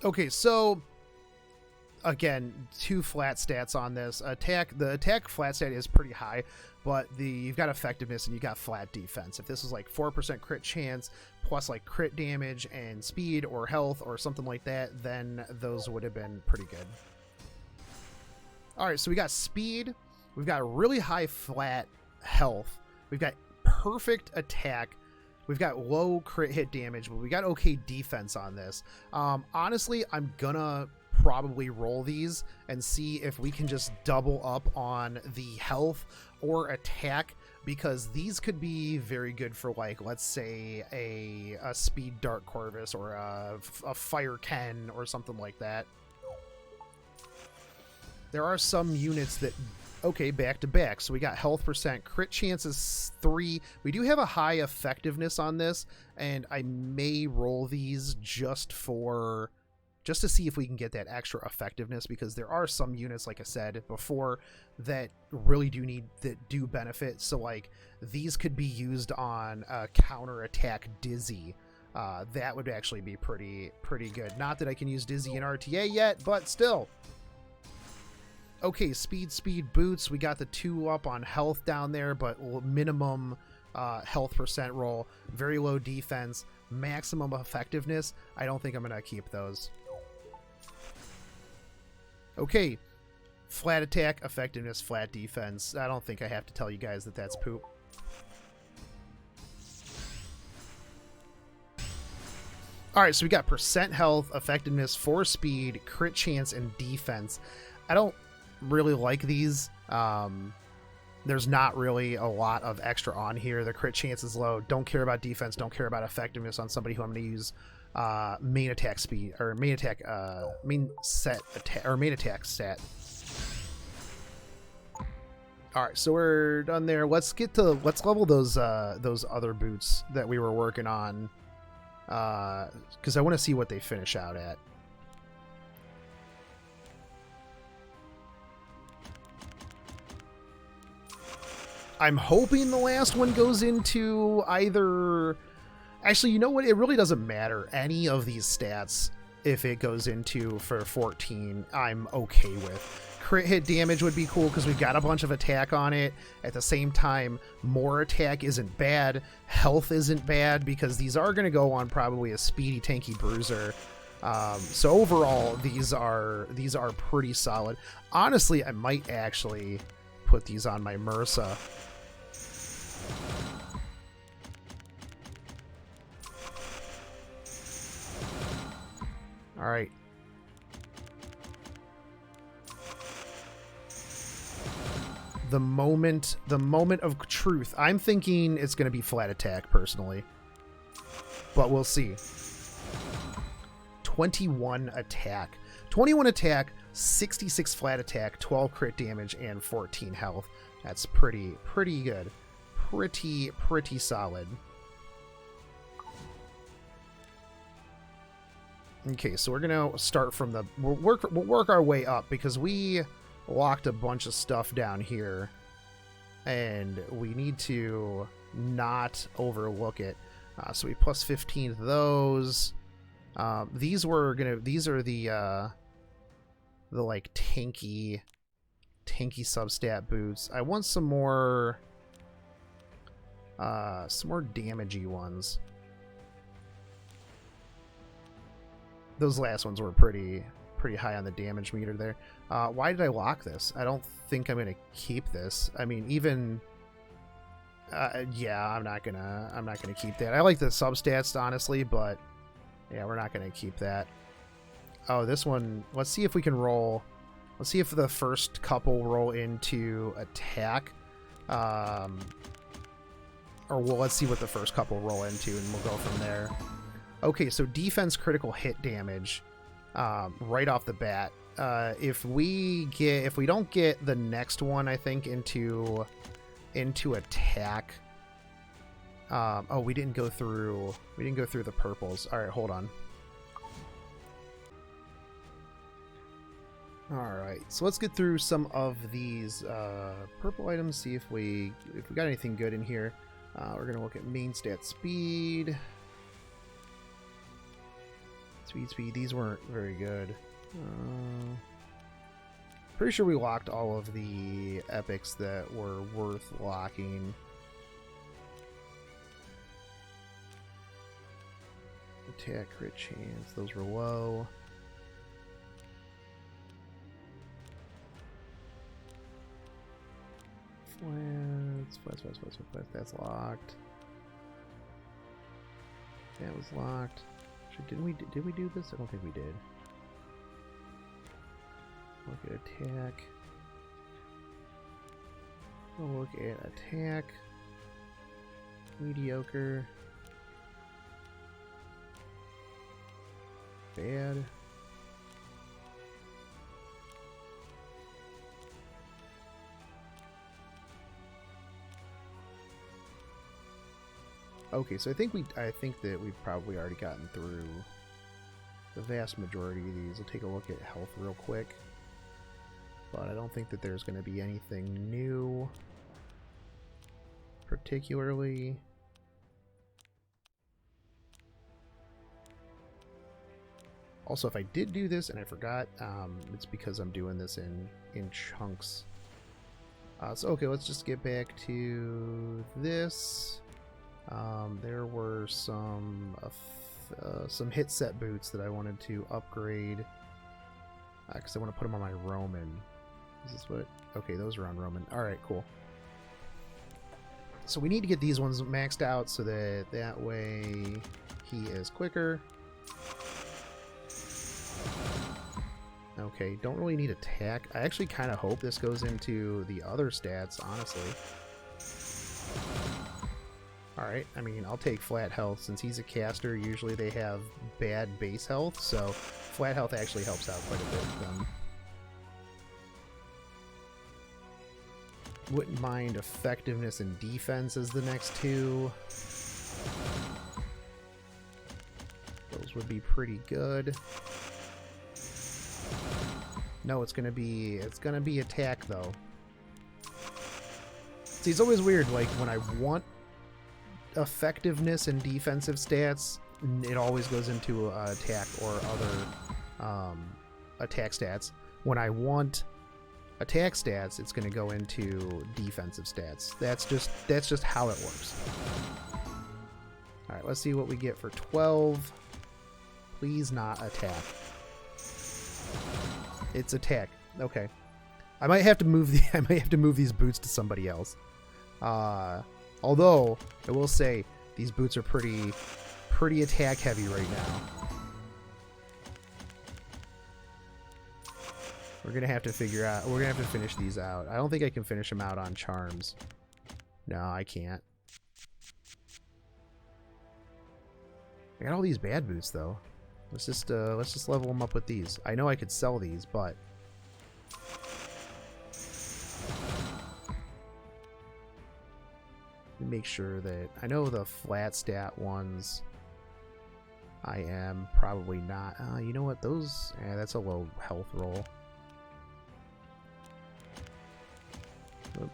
Okay, so again, 2 flat stats on this. The attack flat stat is pretty high, but you've got effectiveness and you got flat defense. If this was like 4% crit chance plus like crit damage and speed or health or something like that, then those would have been pretty good. All right, so we got speed, we've got really high flat health, we've got perfect attack, we've got low crit hit damage, but we got okay defense on this. Honestly, I'm gonna probably roll these and see if we can just double up on the health or attack, because these could be very good for, like, let's say a speed Dark Corvus or a Fire Ken or something like that. There are some units that, okay, back to back. So we got health percent, crit chances 3. We do have a high effectiveness on this, and I may roll these just to see if we can get that extra effectiveness, because there are some units, like I said before, that really do benefit. So like these could be used on counter attack Dizzy. That would actually be pretty good. Not that I can use Dizzy in RTA yet, but still. Okay, speed boots. We got the 2 up on health down there, but minimum health percent roll, very low defense, maximum effectiveness. I don't think I'm gonna keep those. Okay, flat attack, effectiveness, flat defense. I don't think I have to tell you guys that that's poop. All right, so we got percent health, effectiveness, force speed, crit chance, and defense. I don't really like these. There's not really a lot of extra on here. The crit chance is low. Don't care about defense. Don't care about effectiveness on somebody who I'm going to use main attack speed or main attack main attack stat. All right, so we're done there. Let's level those other boots that we were working on, because I want to see what they finish out at. I'm hoping the last one goes into either... Actually, you know what? It really doesn't matter. Any of these stats, if it goes into for 14, I'm okay with. Crit hit damage would be cool because we got a bunch of attack on it. At the same time, more attack isn't bad. Health isn't bad because these are going to go on probably a speedy, tanky bruiser. So overall, these are pretty solid. Honestly, I might actually put these on my MRSA. All right. the moment of truth. I'm thinking it's going to be flat attack, personally. But we'll see. 21 attack. 21 attack, 66 flat attack, 12 crit damage, and 14 health. That's pretty good. Pretty solid. Okay, so we're gonna start from the... We'll work our way up, because we locked a bunch of stuff down here. And we need to not overlook it. So we plus 15 to those. These are the like tanky substat boots. I want some more damagey ones. Those last ones were pretty high on the damage meter there. Why did I lock this? I don't think I'm gonna keep this. I mean, even yeah, I'm not gonna keep that. I like the substats, honestly, but yeah, we're not gonna keep that. Oh, this one, let's see if we can roll. Let's see if the first couple roll into attack. Or well, let's see what the first couple roll into, and we'll go from there. Okay, so defense critical hit damage right off the bat. If we don't get the next one, I think, into attack. Oh, we didn't go through the purples. All right, hold on. All right, so let's get through some of these purple items. See if we got anything good in here. We're gonna look at main stat speed. Speed. These weren't very good. Pretty sure we locked all of the epics that were worth locking. Attack, crit chance, those were low. Flats, that's locked. That was locked. Did we do this? I don't think we did. Look at attack. We'll look at attack. Mediocre. Bad. Okay, so I think that we've probably already gotten through the vast majority of these. We'll take a look at health real quick. But I don't think that there's going to be anything new, particularly. Also, if I did do this and I forgot, it's because I'm doing this in chunks. So okay, let's just get back to this. There were some hit set boots that I wanted to upgrade because I want to put them on my Roman. Is this what? Okay, those are on Roman. All right, cool. So we need to get these ones maxed out so that way he is quicker. Okay, don't really need attack. I actually kind of hope this goes into the other stats, honestly. Alright, I mean, I'll take flat health. Since he's a caster, usually they have bad base health, so flat health actually helps out quite a bit with them. Wouldn't mind effectiveness and defense as the next two. Those would be pretty good. No, it's gonna be attack though. See, it's always weird, like when I want effectiveness and defensive stats, it always goes into attack or other attack stats. When I want attack stats, it's going to go into defensive stats. That's just how it works. All right, let's see what we get for 12. Please not attack. It's attack. Okay. I might have to move these boots to somebody else. Although I will say these boots are pretty attack heavy right now. We're gonna have to figure out. We're gonna have to finish these out. I don't think I can finish them out on charms. No, I can't. I got all these bad boots though. Let's just level them up with these. I know I could sell these, but make sure that I know the flat stat ones. I am probably not. You know what? Those. That's a low health roll. Oop.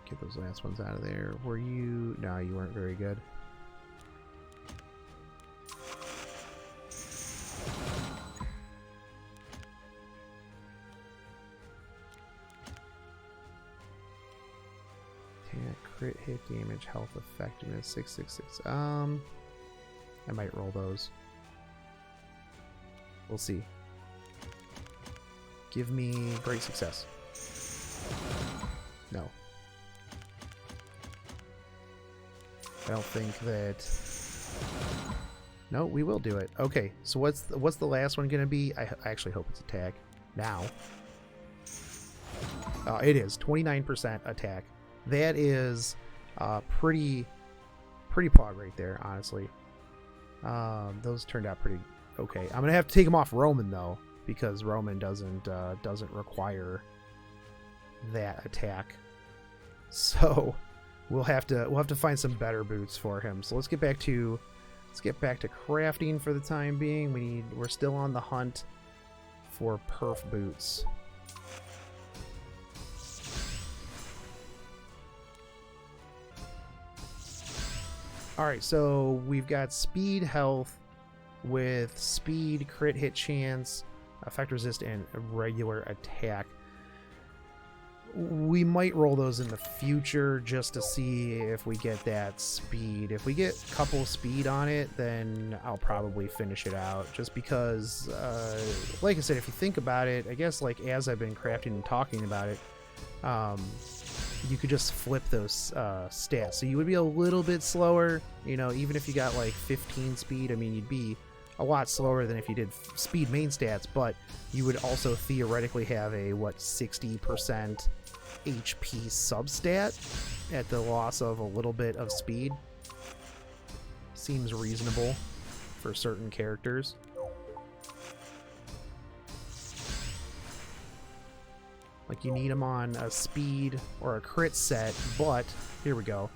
Get those last ones out of there. Were you? No, you weren't very good. Crit hit damage, health effectiveness, 666. I might roll those. We'll see. Give me great success. No. I don't think that. No, we will do it. Okay, so what's the last one gonna be? I actually hope it's attack. Now. It is 29% attack. That is pretty pog right there, honestly. Those turned out pretty okay. I'm gonna have to take them off Roman though, because Roman doesn't require that attack. So we'll have to find some better boots for him. So let's get back to crafting for the time being. We're still on the hunt for perf boots. Alright, so we've got speed health with speed, crit hit chance, effect resist, and regular attack. We might roll those in the future just to see if we get that speed. If we get a couple speed on it, then I'll probably finish it out. Just because, like I said, if you think about it, I guess like as I've been crafting and talking about it, you could just flip those stats. So you would be a little bit slower, you know, even if you got like 15 speed. I mean, you'd be a lot slower than if you did speed main stats, but you would also theoretically have a, 60% HP substat at the loss of a little bit of speed. Seems reasonable for certain characters. Like you need them on a speed or a crit set, but here we go.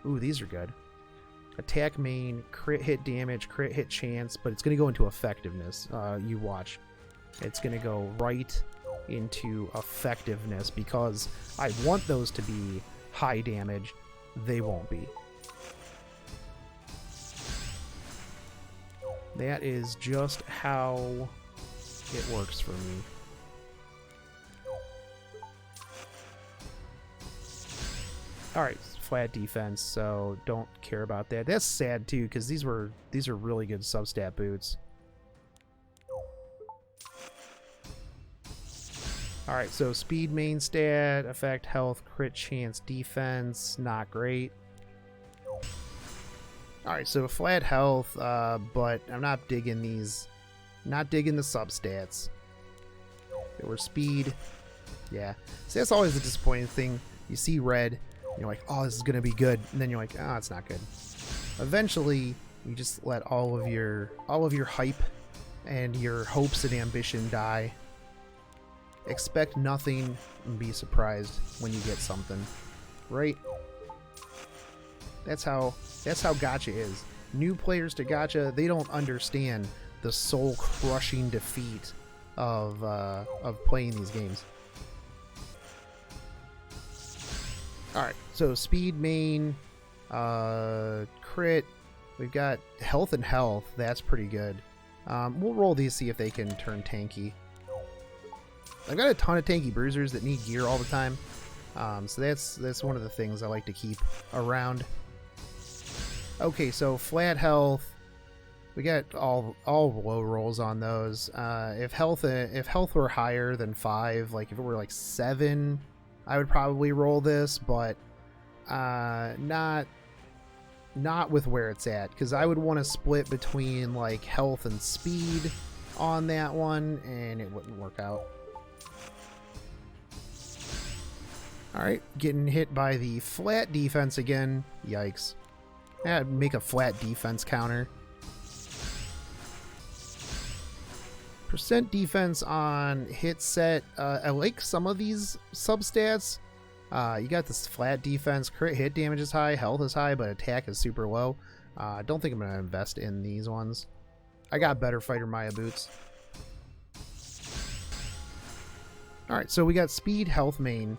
Ooh, these are good. Attack main, crit hit damage, crit hit chance, but it's going to go into effectiveness. You watch. It's going to go right into effectiveness because I want those to be high damage. They won't be. That is just how it works for me. Alright, flat defense, so don't care about that. That's sad too, because these are really good substat boots. Alright, so speed main stat, effect, health, crit chance, defense, not great. Alright, so flat health, but I'm not digging these. Not digging the substats. There were speed. Yeah. So that's always the disappointing thing. You see red. You're like, oh, this is going to be good. And then you're like, oh, it's not good. Eventually, you just let all of your hype and your hopes and ambition die. Expect nothing and be surprised when you get something. Right? That's how gacha is. New players to gacha, they don't understand the soul-crushing defeat of playing these games. Alright, so speed main, crit, we've got health and health, that's pretty good. We'll roll these, see if they can turn tanky. I've got a ton of tanky bruisers that need gear all the time, so that's one of the things I like to keep around. Okay, so flat health, we got all low rolls on those. If health were higher than 5, like if it were like 7, I would probably roll this, but not with where it's at, because I would want to split between like health and speed on that one, and it wouldn't work out. Alright, getting hit by the flat defense again. Yikes. Make a flat defense counter. Percent defense on hit set. I like some of these substats. You got this flat defense, crit hit damage is high, health is high, but attack is super low. I don't think I'm going to invest in these ones. I got better Fighter Maya boots. Alright, so we got speed, health main,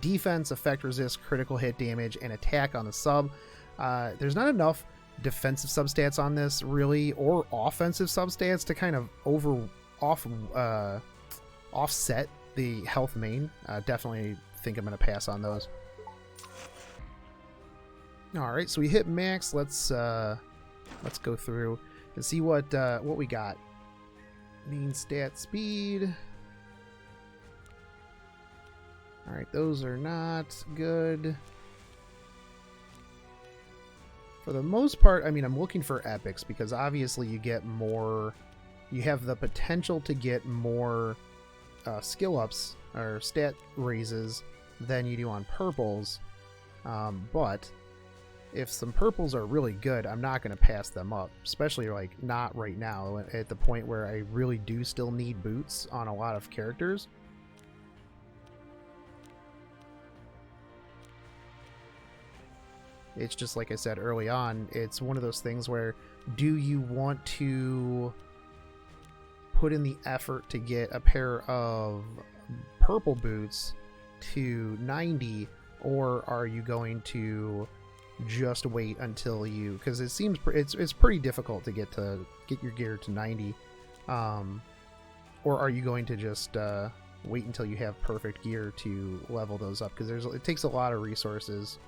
defense, effect resist, critical hit damage, and attack on the sub. There's not enough defensive substats on this, really, or offensive substats to kind of offset the health main. Definitely think I'm going to pass on those. Alright, so we hit max. Let's go through and see what we got. Main stat speed. Alright, those are not good. For the most part, I mean, I'm looking for epics because obviously you get more, you have the potential to get more skill ups or stat raises than you do on purples. But if some purples are really good, I'm not going to pass them up, especially like not right now at the point where I really do still need boots on a lot of characters. It's just like I said early on, it's one of those things where do you want to put in the effort to get a pair of purple boots to 90, or are you going to just wait until you, because it seems it's pretty difficult to get your gear to 90, or are you going to just wait until you have perfect gear to level those up, because it takes a lot of resources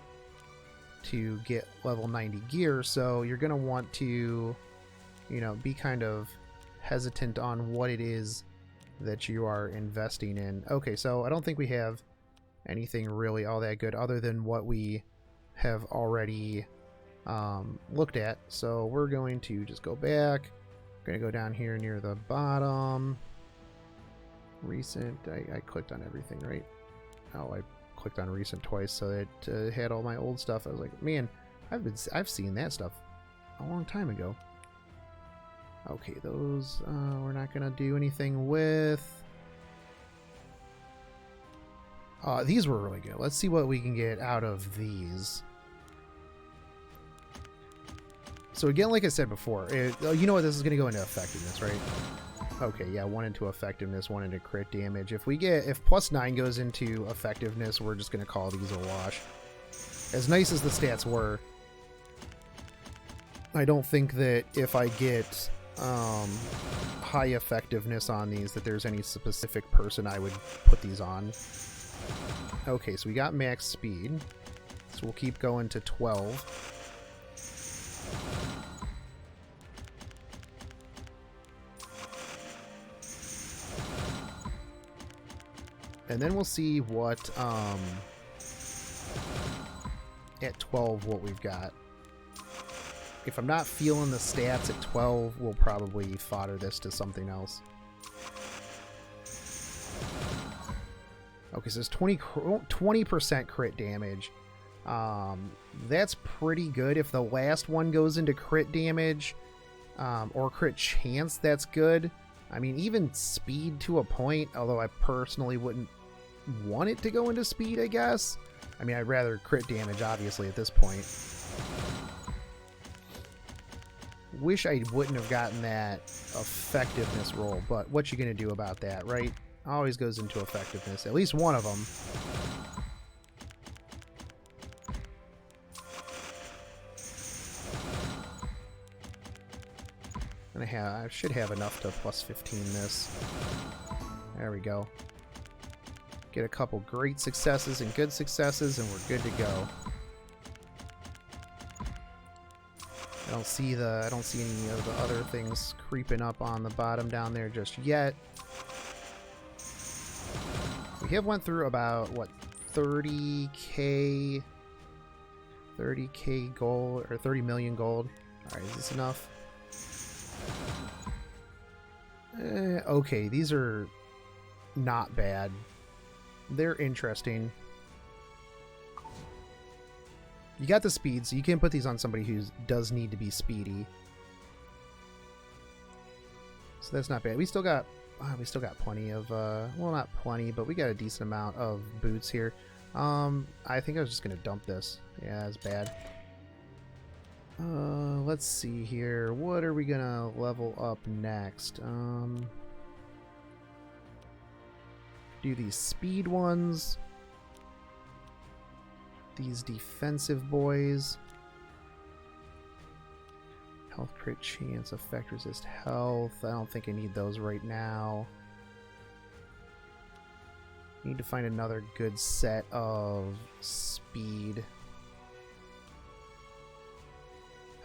to get level 90 gear, so you're going to want to, you know, be kind of hesitant on what it is that you are investing in. Okay, so I don't think we have anything really all that good other than what we have already looked at, so we're going to just go back. We're going to go down here near the bottom. Recent, I clicked on everything, right? Oh, I clicked on recent twice, so it had all my old stuff. I was like, man, I've seen that stuff a long time ago. Okay, those we're not gonna do anything with. These were really good. Let's see what we can get out of these. So again, like I said before, you know what, this is gonna go into effectiveness, right? Okay, yeah, 1 into effectiveness, 1 into crit damage. If +9 goes into effectiveness, we're just going to call these a wash. As nice as the stats were, I don't think that if I get high effectiveness on these, that there's any specific person I would put these on. Okay, so we got max speed, so we'll keep going to 12. And then we'll see what, at 12, what we've got. If I'm not feeling the stats at 12, we'll probably fodder this to something else. Okay, so it's 20% crit damage. That's pretty good. If the last one goes into crit damage, or crit chance, that's good. I mean, even speed to a point, although I personally wouldn't want it to go into speed, I guess. I mean, I'd rather crit damage, obviously, at this point. Wish I wouldn't have gotten that effectiveness roll, but what you gonna do about that, right? Always goes into effectiveness, at least one of them. I should have enough to +15 this. There we go. Get a couple great successes and good successes, and we're good to go. I don't see any of the other things creeping up on the bottom down there just yet. We have went through about, what, 30k gold, or 30 million gold. Alright, is this enough? Okay, these are not bad. They're interesting. You got the speed, so you can put these on somebody who does need to be speedy. So that's not bad. We still got plenty of well, not plenty, but we got a decent amount of boots here. I think I was just gonna dump this. Yeah, that's bad. Let's see here. What are we gonna level up next? Do these speed ones. These defensive boys. Health crit chance, effect resist health. I don't think I need those right now. Need to find another good set of speed.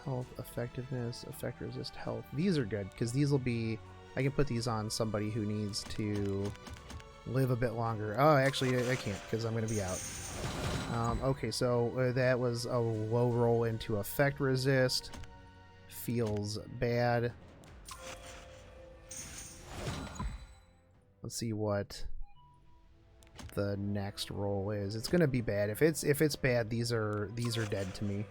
Health, effectiveness, effect resist health. These are good because these will be... I can put these on somebody who needs to live a bit longer. Oh, actually, I can't because I'm going to be out. Okay, so that was a low roll into effect resist. Feels bad. Let's see what the next roll is. It's going to be bad. If it's bad, these are dead to me.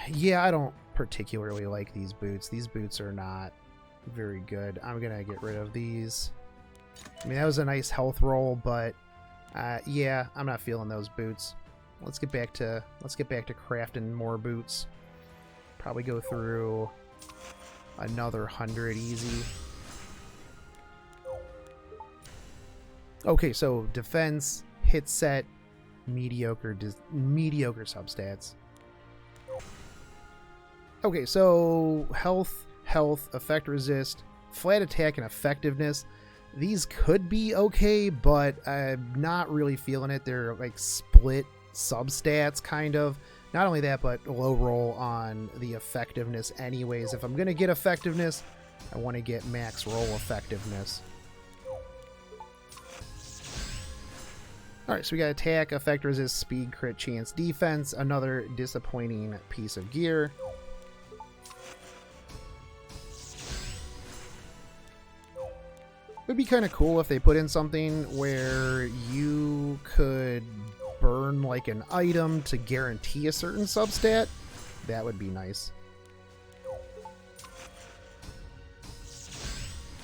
Yeah, I don't particularly like these boots. These boots are not very good. I'm gonna get rid of these. I mean, that was a nice health roll, but yeah, I'm not feeling those boots. Let's get back to crafting more boots. Probably go through another 100 easy. Okay, so defense, hit set, mediocre substats. Okay, so health, effect resist, flat attack, and effectiveness. These could be okay, but I'm not really feeling it. They're like split substats, kind of. Not only that, but low roll on the effectiveness anyways. If I'm going to get effectiveness, I want to get max roll effectiveness. Alright, so we got attack, effect resist, speed, crit chance, defense. Another disappointing piece of gear. It would be kind of cool if they put in something where you could burn like an item to guarantee a certain substat. That would be nice.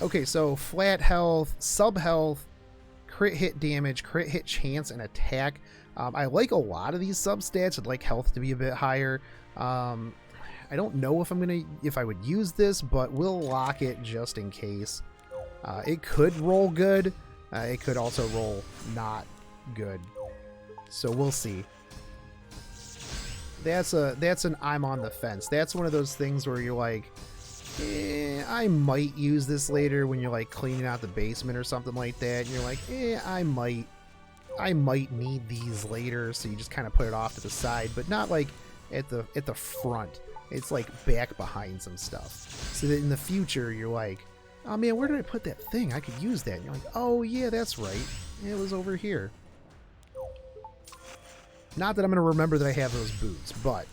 Okay, so flat health, sub health, crit hit damage, crit hit chance, and attack. I like a lot of these substats. I'd like health to be a bit higher. I don't know if I would use this, but we'll lock it just in case. It could roll good. It could also roll not good. So we'll see. That's an I'm on the fence. That's one of those things where you're like, I might use this later when you're like cleaning out the basement or something like that. And you're like, I might need these later. So you just kind of put it off to the side, but not like at the front. It's like back behind some stuff. So that in the future you're like, oh man, where did I put that thing? I could use that. And you're like, oh yeah, that's right. It was over here. Not that I'm going to remember that I have those boots, but...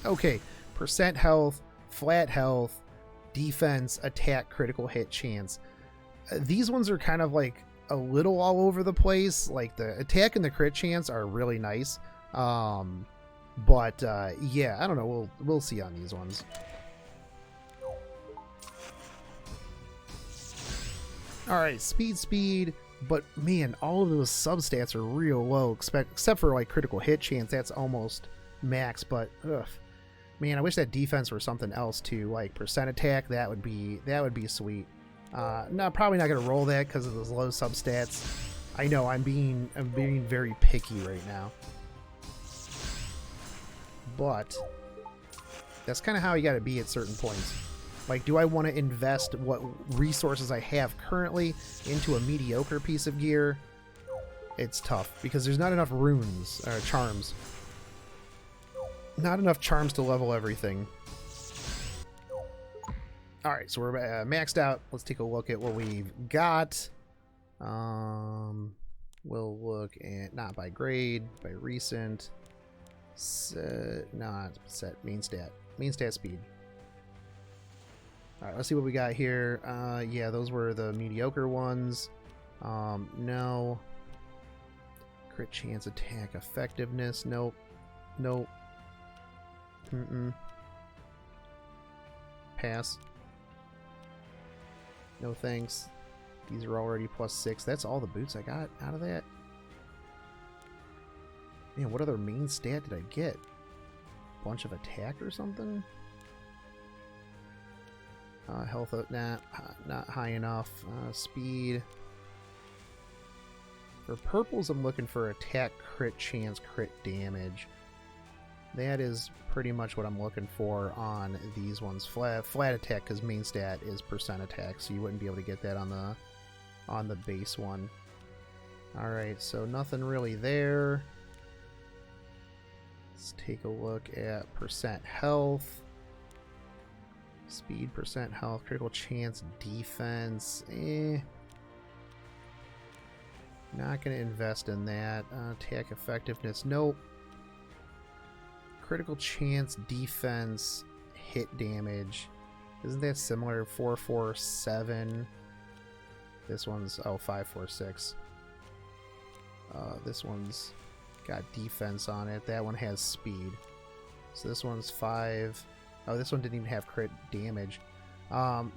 Okay, percent health, flat health, defense, attack, critical hit chance. These ones are kind of like a little all over the place. Like the attack and the crit chance are really nice. But yeah, I don't know. We'll see on these ones. All right, speed, but man, all of those substats are real low, except for like critical hit chance. That's almost max, but ugh. Man, I wish that defense were something else too, like percent attack. That would be sweet. No, probably not gonna roll that because of those low substats. I know I'm being very picky right now, but that's kind of how you got to be at certain points. Like, do I want to invest what resources I have currently into a mediocre piece of gear? It's tough because there's not enough runes or charms. Not enough charms to level everything. Alright, so we're maxed out. Let's take a look at what we've got. We'll look at, not by grade, by recent. Not set, main stat. Main stat speed. Alright, let's see what we got here. Yeah, those were the mediocre ones. No. Crit chance, attack, effectiveness. Nope. Nope. Pass. No thanks. These are already +6. That's all the boots I got out of that. Man, what other main stat did I get? Bunch of attack or something? Health, nah, not high enough. Speed. For purples, I'm looking for attack, crit chance, crit damage. That is pretty much what I'm looking for on these ones. Flat attack, because main stat is percent attack, so you wouldn't be able to get that on the base one. Alright, so nothing really there. Let's take a look at percent health. Speed, percent health, critical chance, defense. Not going to invest in that. Attack effectiveness, nope. Critical chance, defense, hit damage. Isn't that similar? 447. This one's 546. This one's got defense on it. That one has speed. So this one's 5. Oh, this one didn't even have crit damage.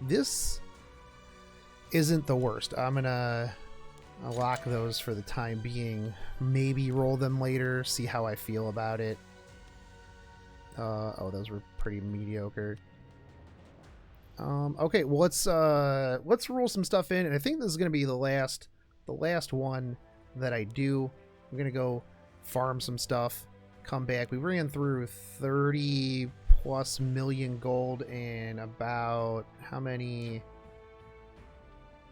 This isn't the worst. I'm gonna lock those for the time being. Maybe roll them later, see how I feel about it. Oh, those were pretty mediocre. Okay, well let's roll some stuff in, and I think this is gonna be the last one that I do. I'm gonna go farm some stuff, come back. We ran through 30+ million gold and about how many?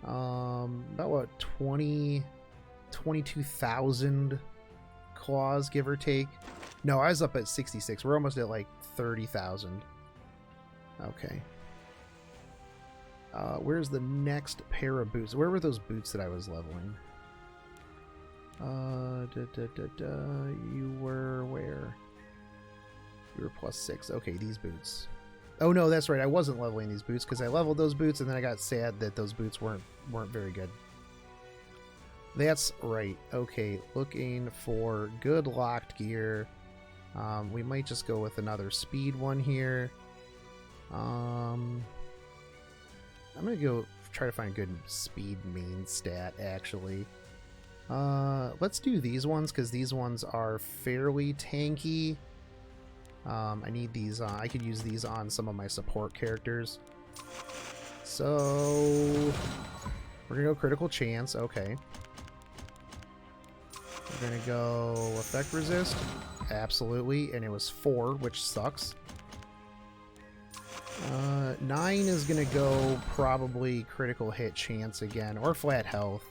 About what, 22,000 claws, give or take. No, I was up at 66. We're almost at like 30,000. Okay. Where's the next pair of boots? Where were those boots that I was leveling? You were where? You were +6. Okay, these boots. Oh no, that's right. I wasn't leveling these boots because I leveled those boots and then I got sad that those boots weren't very good. That's right. Okay, looking for good locked gear. We might just go with another speed one here. I'm gonna go try to find a good speed main stat actually. Let's do these ones because these ones are fairly tanky. I need these on. I could use these on some of my support characters. So we're gonna go critical chance. Okay. We're gonna go effect resist. Absolutely, and it was 4, which sucks. 9 is gonna go probably critical hit chance again, or flat health.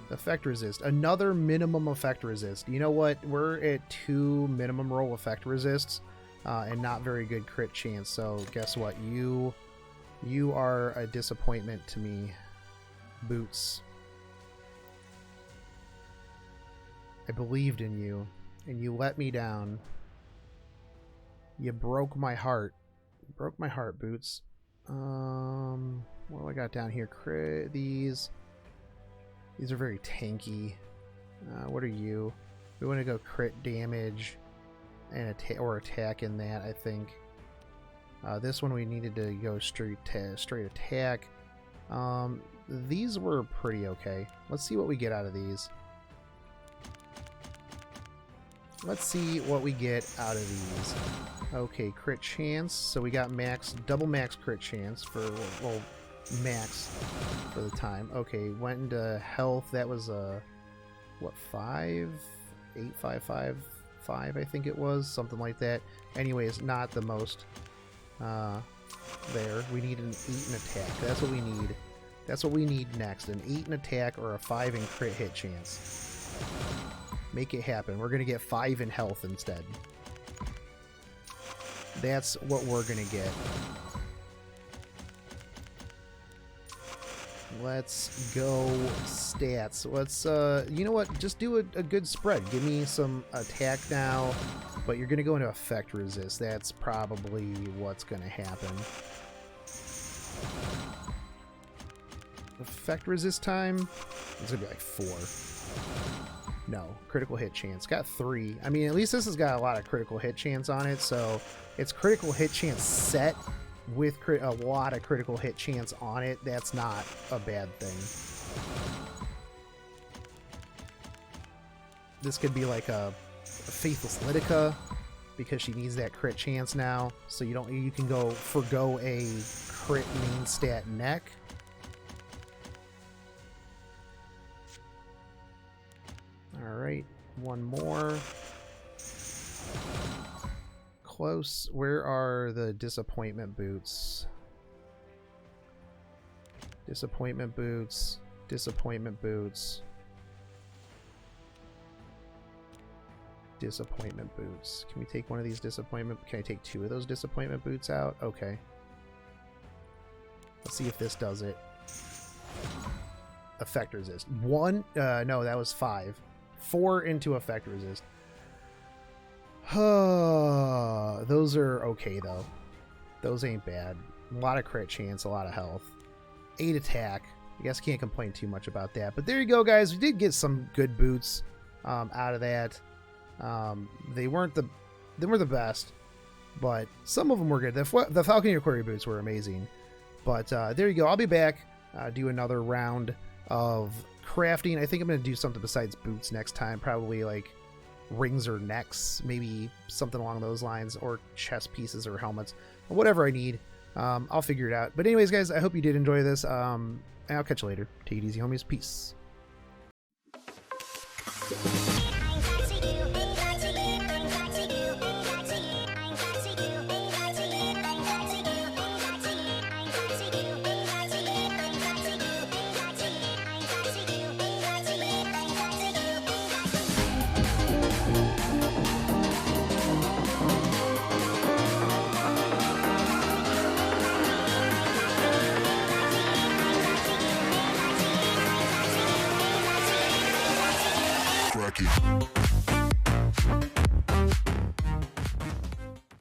Effect resist. Another minimum effect resist. You know what? We're at 2 minimum roll effect resists, and not very good crit chance. So guess what? You are a disappointment to me, Boots. I believed in you, and you let me down. You broke my heart. You broke my heart, Boots. What do I got down here? These are very tanky. What are you? We want to go crit damage and attack in that, I think. This one we needed to go straight attack. These were pretty okay. Let's see what we get out of these. Let's see what we get out of these. Okay, crit chance. So we got double max crit chance for, well, max for the time. Okay, went into health. That was what, 5? 8, 5, 5, 5, I think it was. Something like that. Anyways, not the most there. We need an 8 in attack. That's what we need. That's what we need next. An 8 in attack or a 5 in crit hit chance. Make it happen. We're going to get 5 in health instead. That's what we're going to get. Let's go stats. Let's, you know what? Just do a good spread. Give me some attack now. but you're going to go into effect resist. That's probably what's going to happen. Effect resist time? It's going to be like 4. No. Critical hit chance. Got 3. I mean, at least this has got a lot of critical hit chance on it, so it's critical hit chance set with a lot of critical hit chance on it. That's not a bad thing. This could be like a Faithless Litica, because she needs that crit chance now, so you can go forgo a crit main stat neck. Alright, one more. Close. Where are the disappointment boots? Disappointment boots. Disappointment boots. Disappointment boots. Can we take one of these disappointment? Can I take 2 of those disappointment boots out? Okay. Let's see if this does it. Effect resist. 1? No, that was 5. 4 into effect resist. Those are okay though. Those ain't bad. A lot of crit chance, a lot of health. 8 attack. I guess can't complain too much about that. But there you go, guys. We did get some good boots out of that. They weren't the best, but some of them were good. The Falconeer Quarry boots were amazing. But there you go. I'll be back. Do another round of crafting. I think I'm going to do something besides boots next time. Probably like rings or necks, maybe something along those lines, or chest pieces or helmets, or whatever I need. I'll figure it out. But anyways, guys, I hope you did enjoy this. And I'll catch you later. Take it easy, homies. Peace. Cracky.